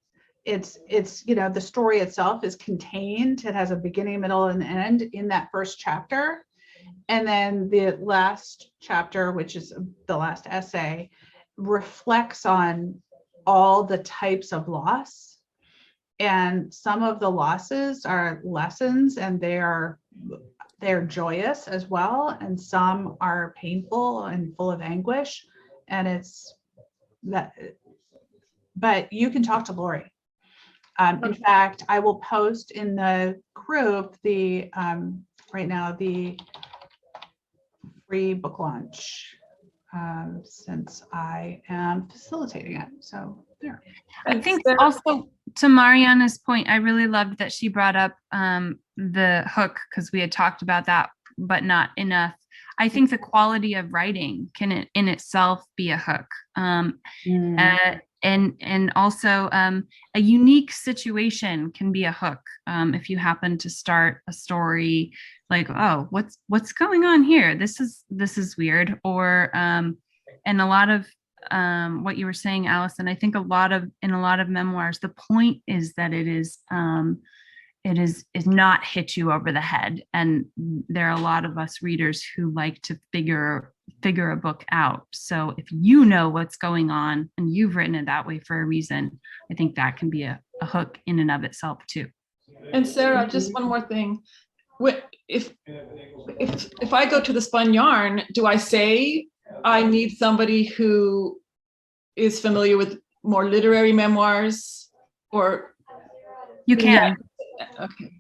It's the story itself is contained. It has a beginning, middle, and end in that first chapter. And then the last chapter, which is the last essay, reflects on all the types of loss. And some of the losses are lessons, and they're joyous as well. And some are painful and full of anguish. And it's that, but you can talk to Laurie. In fact, I will post in the group the right now the free book launch, since I am facilitating it. So there. I think also, to Mariana's point, I really loved that she brought up the hook, because we had talked about that, but not enough. I think the quality of writing can in itself be a hook. And also a unique situation can be a hook. If you happen to start a story like, oh, what's going on here? This is weird. Or and a lot of what you were saying, Allison, I think in a lot of memoirs, the point is that it is not hit you over the head. And there are a lot of us readers who like to figure figure a book out. So if you know what's going on and you've written it that way for a reason, I think that can be a hook in and of itself too. And Sarah, just one more thing. If I go to the Spun Yarn, do I say I need somebody who is familiar with more literary memoirs, or you can? Okay.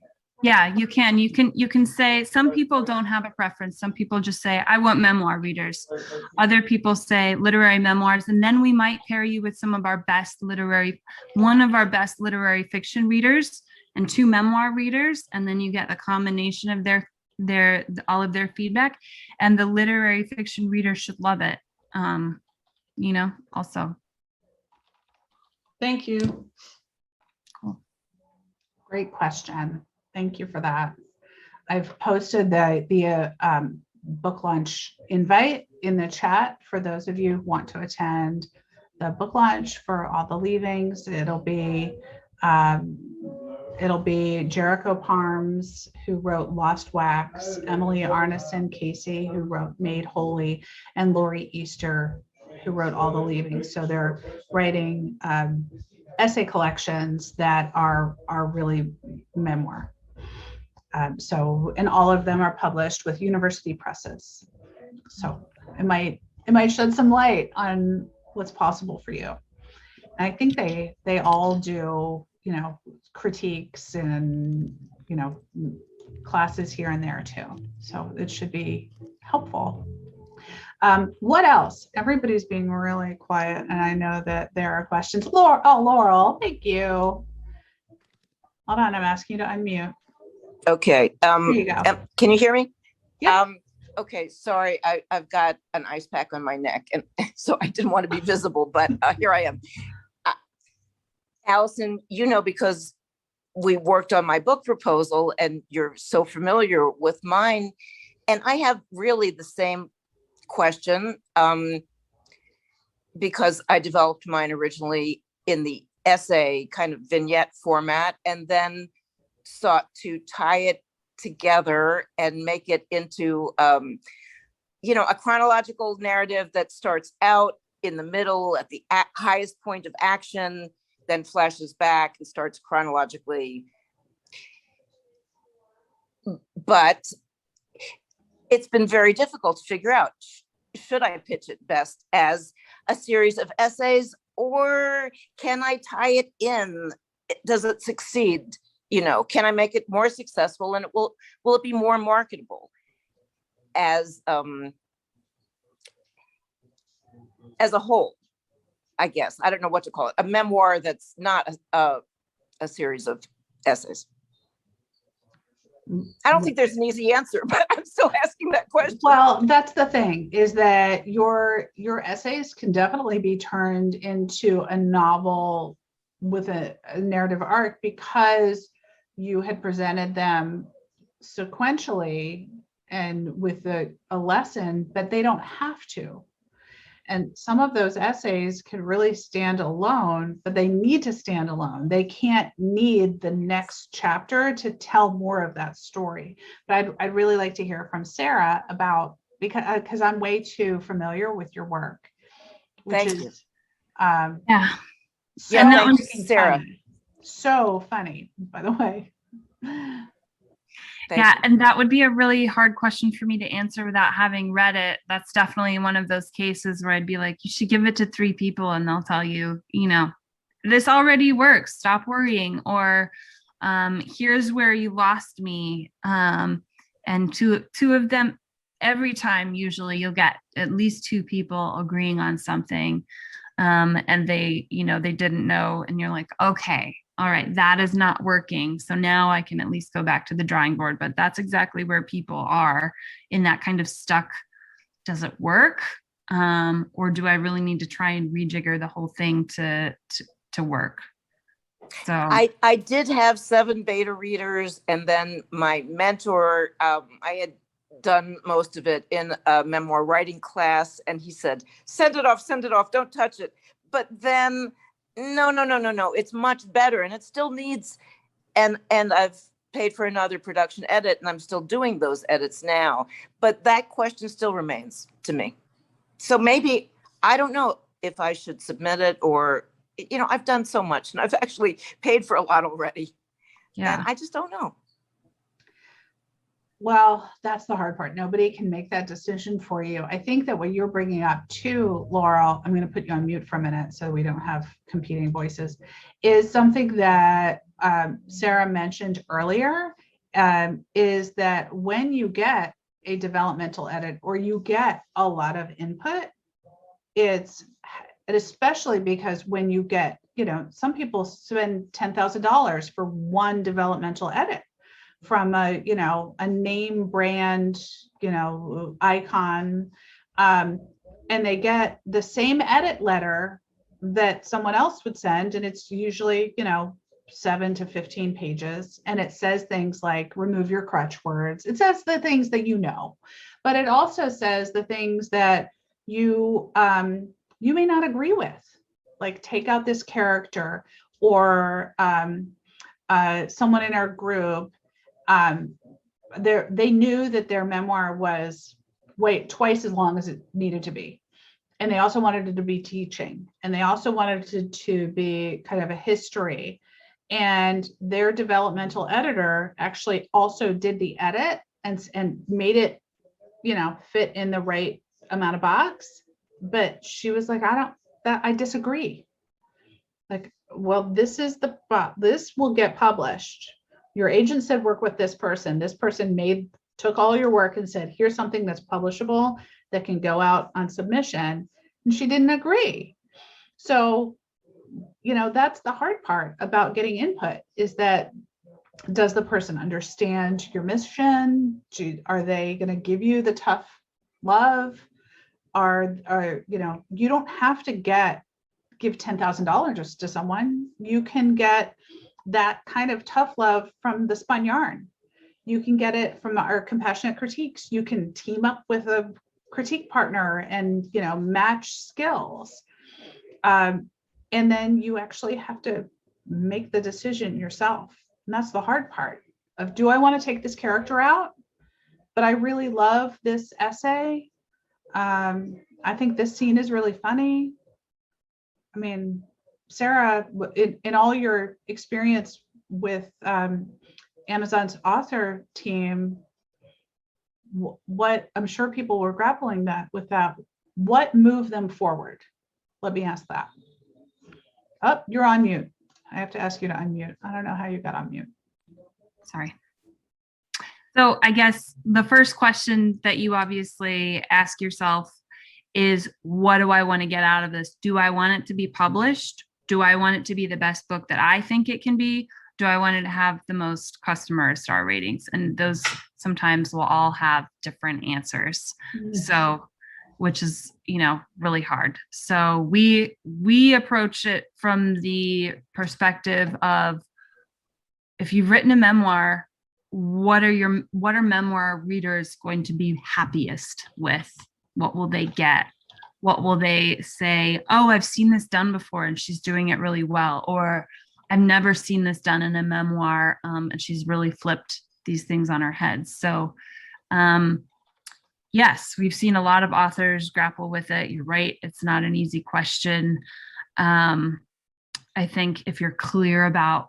Yeah, you can. You can say, some people don't have a preference. Some people just say, I want memoir readers. Other people say literary memoirs. And then we might pair you with one of our best literary fiction readers and 2 memoir readers. And then you get a combination of all of their feedback. And the literary fiction reader should love it. Also. Thank you. Cool. Great question. Thank you for that. I've posted the book launch invite in the chat for those of you who want to attend the book launch for all the leavings. It'll be Jericho Parms, who wrote Lost Wax, Emily Arneson Casey, who wrote Made Holy, and Laurie Easter, who wrote All the Leavings. So they're writing essay collections that are really memoir. And all of them are published with university presses. So it might shed some light on what's possible for you. And I think they all do, critiques and, classes here and there too. So it should be helpful. What else? Everybody's being really quiet, and I know that there are questions. Laurel, thank you. Hold on, I'm asking you to unmute. Okay. There you go. Can you hear me? Yeah. Okay. Sorry, I've got an ice pack on my neck, and so I didn't want to be visible, but here I am. Allison, because we worked on my book proposal, and you're so familiar with mine, and I have really the same question, because I developed mine originally in the essay kind of vignette format, and then sought to tie it together and make it into a chronological narrative that starts out in the middle at the highest point of action, then flashes back and starts chronologically. But it's been very difficult to figure out, should I pitch it best as a series of essays, or can I tie it in? Does it succeed? Can I make it more successful, and will it be more marketable as a whole? I guess I don't know what to call it. A memoir that's not a series of essays. I don't think there's an easy answer, but I'm still asking that question. Well, that's the thing, is that your essays can definitely be turned into a novel with a narrative arc, because you had presented them sequentially and with a lesson, but they don't have to. And some of those essays can really stand alone, but they need to stand alone. They can't need the next chapter to tell more of that story. But I'd really like to hear from Sarah about, because I'm way too familiar with your work. Thank you. Yeah. So and that one's Sarah. funny. So funny, by the way. Thank you. And that would be a really hard question for me to answer without having read it. That's definitely one of those cases where I'd be like, you should give it to 3 people and they'll tell you, this already works, stop worrying, or here's where you lost me. And two of them, every time, usually you'll get at least 2 people agreeing on something. And they didn't know, and you're like, okay, all right, that is not working. So now I can at least go back to the drawing board. But that's exactly where people are, in that kind of stuck. Does it work? Or do I really need to try and rejigger the whole thing to work? So I did have 7 beta readers, and then my mentor, I had done most of it in a memoir writing class, and he said, send it off, don't touch it. But then no, it's much better, and it still needs, and I've paid for another production edit, and I'm still doing those edits now. But that question still remains to me. So maybe, I don't know if I should submit it, or, I've done so much and I've actually paid for a lot already. Yeah. And I just don't know. Well, that's the hard part. Nobody can make that decision for you. I think that what you're bringing up too, Laurel, I'm going to put you on mute for a minute so we don't have competing voices, is something that Sarah mentioned earlier, is that when you get a developmental edit or you get a lot of input, it's, and especially because when you get, some people spend $10,000 for one developmental edit from a name brand, icon, and they get the same edit letter that someone else would send, and it's usually 7 to 15 pages, and it says things like remove your crutch words. It says the things that but it also says the things that you may not agree with, like take out this character, or someone in our group, they knew that their memoir was twice as long as it needed to be. And they also wanted it to be teaching, and they also wanted it to be kind of a history. And their developmental editor actually also did the edit and made it, fit in the right amount of box. But she was like, I disagree. Like, well, this will get published. Your agent said work with this person. This person took all your work and said, here's something that's publishable that can go out on submission. And she didn't agree. So, that's the hard part about getting input, is that, does the person understand your mission? Are they going to give you the tough love? You don't have to give $10,000 to someone. You can get that kind of tough love from the Spun Yarn. You can get it from our compassionate critiques. You can team up with a critique partner and match skills, and then you actually have to make the decision yourself. And that's the hard part of, do I want to take this character out, but I really love this essay. I think this scene is really funny. I mean, Sarah, in all your experience with Amazon's author team, what I'm sure people were grappling with that, what moved them forward? Let me ask that. Oh, you're on mute. I have to ask you to unmute. I don't know how you got on mute. Sorry. So I guess the first question that you obviously ask yourself is, what do I want to get out of this? Do I want it to be published? Do I want it to be the best book that I think it can be? Do I want it to have the most customer star ratings? And those sometimes will all have different answers. Mm-hmm. So, which is, really hard. So we approach it from the perspective of, if you've written a memoir, what are memoir readers going to be happiest with? What will they get? What will they say? Oh, I've seen this done before and she's doing it really well. Or I've never seen this done in a memoir, and she's really flipped these things on her head. So, yes, we've seen a lot of authors grapple with it. You're right. It's not an easy question. I think if you're clear about,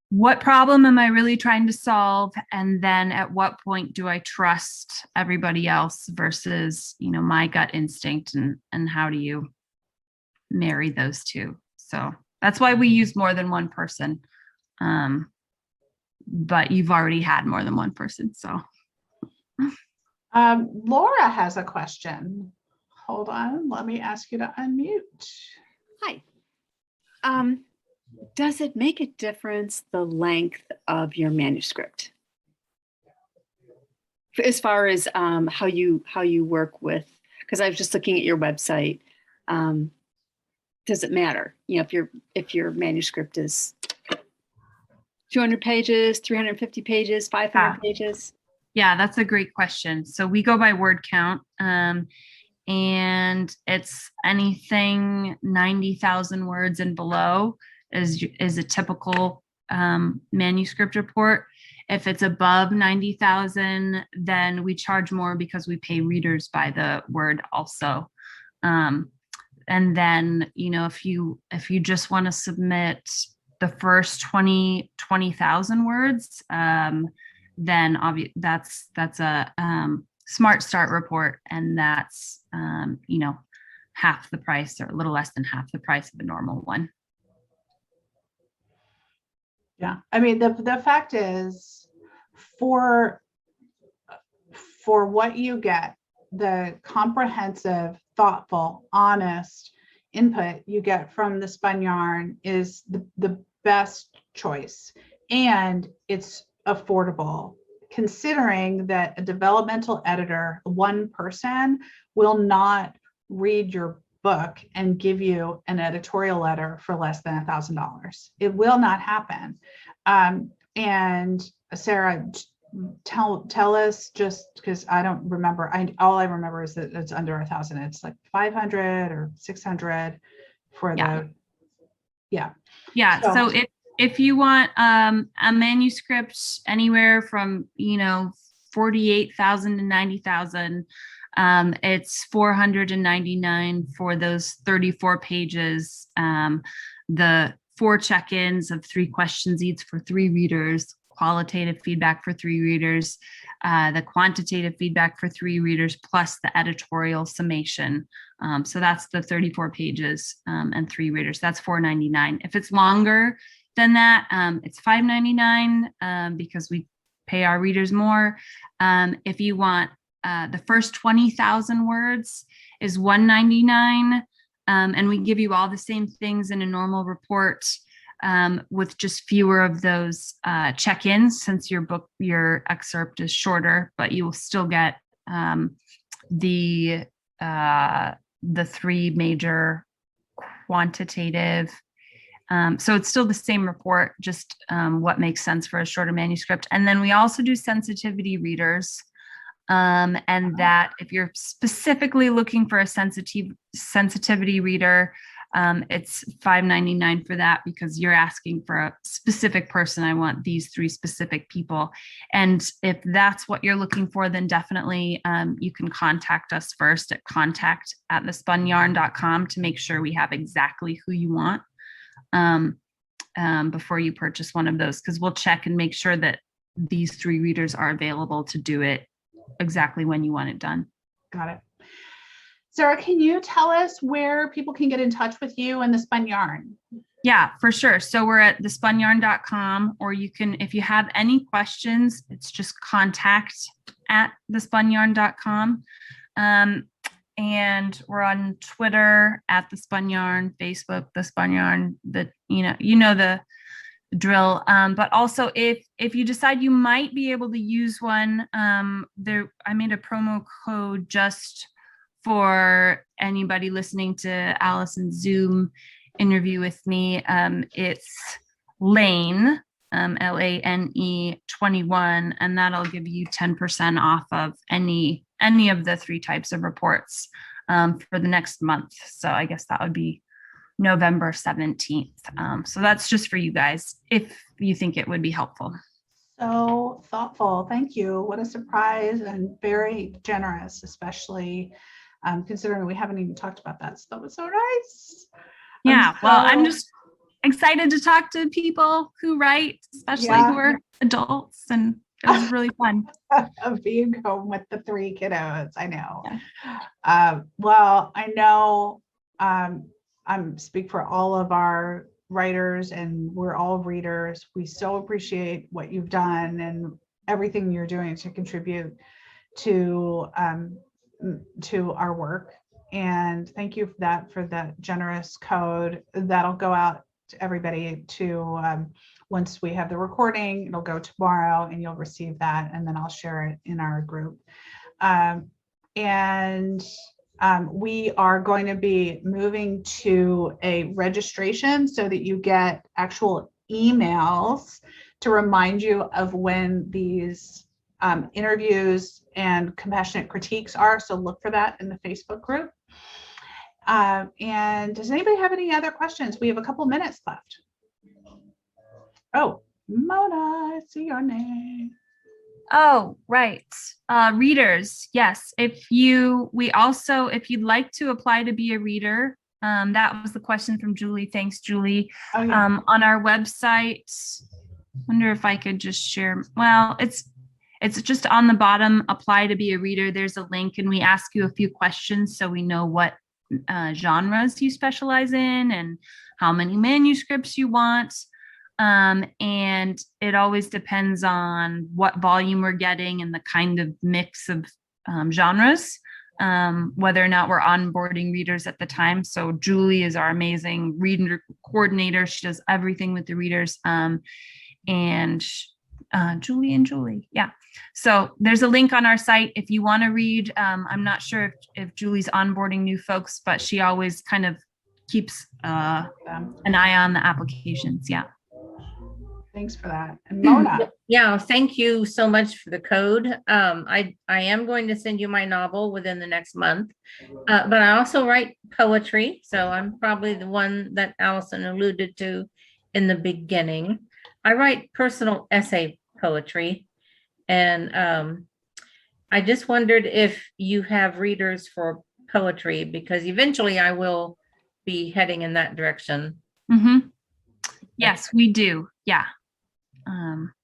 what problem am I really trying to solve? And then at what point do I trust everybody else versus, my gut instinct, and how do you marry those two? So that's why we use more than one person. But you've already had more than one person. So Laura has a question. Hold on. Let me ask you to unmute. Hi. Does it make a difference, the length of your manuscript, as far as how you work with? Because I was just looking at your website. Does it matter? If your manuscript is 200 pages, 350 pages, 500 pages? Yeah, that's a great question. So we go by word count. and it's anything 90,000 words and below is a typical manuscript report. If it's above 90,000, then we charge more because we pay readers by the word also. And then, you know, if you just want to submit the first 20,000 words, then that's a Smart Start report, and that's you know, half the price or a little less than half the price of a normal one. Yeah, I mean, the fact is, for what you get, the comprehensive, thoughtful, honest input you get from the Spun Yarn is the best choice, and it's affordable, considering that a developmental editor, one person, will not read your book and give you an editorial letter for less than $1,000. It will not happen. And Sarah, tell us, just because I don't remember. All I remember is that it's under 1,000. It's like 500 or 600 for the So if you want a manuscript anywhere from, you know, 48,000 to 90,000, it's $499 for those 34 pages. The 4 check-ins of 3 questions each for 3 readers, qualitative feedback for 3 readers, the quantitative feedback for 3 readers, plus the editorial summation. So that's the 34 pages and 3 readers. That's $499. If it's longer than that, it's $599 because we pay our readers more. If you want the first 20,000 words is $199, and we give you all the same things in a normal report, with just fewer of those check-ins, since your excerpt is shorter, but you will still get the 3 major quantitative. So it's still the same report, just what makes sense for a shorter manuscript. And then we also do sensitivity readers. And that if you're specifically looking for a sensitivity reader, it's $599 for that, because you're asking for a specific person. I want these 3 specific people. And if that's what you're looking for, then definitely you can contact us first at contact@thespunyarn.com to make sure we have exactly who you want before you purchase one of those, because we'll check and make sure that these 3 readers are available to do it exactly when you want it done. Got it. Sarah, can you tell us where people can get in touch with you and the Spun Yarn? Yeah, for sure. So we're at thespunyarn.com, or you can, if you have any questions, it's just contact@thespunyarn.com. And we're on Twitter @thespunyarn, Facebook, the Spun Yarn, you know the drill. But also if you decide you might be able to use one, I made a promo code just for anybody listening to Allison's Zoom interview with me. It's Lane, LANE 21, and that'll give you 10% off of any of the 3 types of reports for the next month. So I guess that would be November 17th. So that's just for you guys, if you think it would be helpful. So thoughtful. Thank you. What a surprise, and very generous, especially considering we haven't even talked about that. So that was so nice. Yeah. Well, I'm just excited to talk to people who write, especially who are adults, and it was really fun. Being home with the 3 kiddos. I know. Yeah. Well, I know I'm speak for all of our writers, and we're all readers. We so appreciate what you've done and everything you're doing to contribute to our work. And thank you for that generous code. That'll go out to everybody once we have the recording. It'll go tomorrow, and you'll receive that, and then I'll share it in our group. We are going to be moving to a registration so that you get actual emails to remind you of when these interviews and compassionate critiques are. So look for that in the Facebook group. And does anybody have any other questions? We have a couple minutes left. Oh, Mona, I see your name. Oh, right. Readers. Yes. If you'd like to apply to be a reader, that was the question from Julie. Thanks, Julie. Oh, yeah. On our website, wonder if I could just share. Well, it's just on the bottom, apply to be a reader. There's a link and we ask you a few questions so we know what genres you specialize in and how many manuscripts you want. And it always depends on what volume we're getting and the kind of mix of genres, whether or not we're onboarding readers at the time. So Julie is our amazing reader coordinator. She does everything with the readers. And Julie. Yeah. So there's a link on our site if you want to read. I'm not sure if Julie's onboarding new folks, but she always kind of keeps an eye on the applications. Yeah. Thanks for that. And Mona. Yeah, thank you so much for the code. I am going to send you my novel within the next month, but I also write poetry. So I'm probably the one that Allison alluded to in the beginning. I write personal essay poetry. And I just wondered if you have readers for poetry, because eventually I will be heading in that direction. Mm-hmm. Yes, we do. Yeah.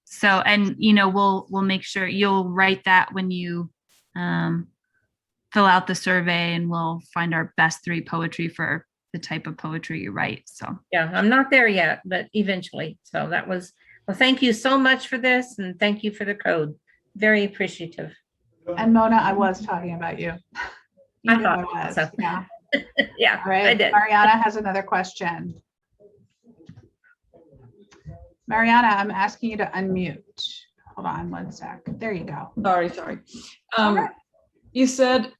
So, and we'll make sure you'll write that when you fill out the survey, and we'll find our best 3 poetry for the type of poetry you write. So yeah, I'm not there yet, but eventually. So that was, well, thank you so much for this, and thank you for the code. Very appreciative. And Mona, I was talking about you. I thought I was. so. Yeah. Yeah, All right. I did. Mariana has another question. Mariana, I'm asking you to unmute. Hold on one sec. There you go. Sorry. All right. You said,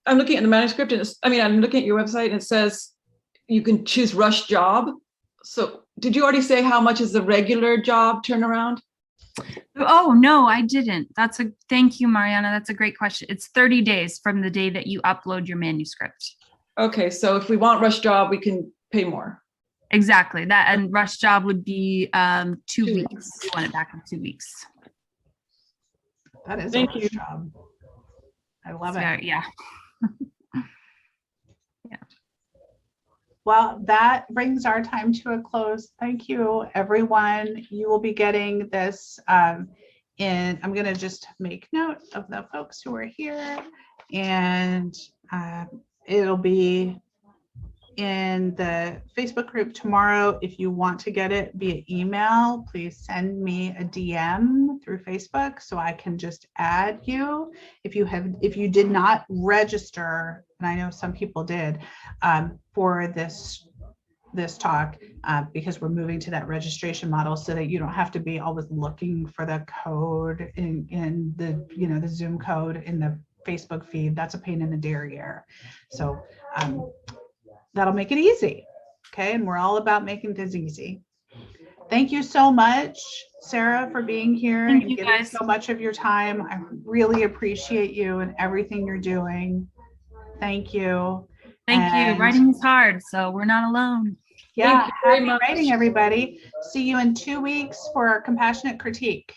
I'm looking at the manuscript, and I'm looking at your website, and it says you can choose rush job. So did you already say how much is the regular job turnaround? Oh, no, I didn't. Thank you, Mariana. That's a great question. It's 30 days from the day that you upload your manuscript. Okay, so if we want rush job, we can pay more. Exactly. That, and rush job would be 2 weeks. You want it back in 2 weeks. That is Thank a you. job. I love So, it. yeah. Well, that brings our time to a close. Thank you, everyone. You will be getting this and I'm going to just make note of the folks who are here, and it'll be in the Facebook group tomorrow. If you want to get it via email, please send me a DM through Facebook so I can just add you. If you did not register, and I know some people did, for this talk, because we're moving to that registration model so that you don't have to be always looking for the code in the the Zoom code in the Facebook feed. That's a pain in the derriere. So that'll make it easy. Okay. And we're all about making this easy. Thank you so much, Sarah, for being here and giving so much of your time. I really appreciate you and everything you're doing. Thank you. Thank you. Writing is hard, so we're not alone. Yeah. Thank you very Happy much. writing, everybody. See you in 2 weeks for our compassionate critique.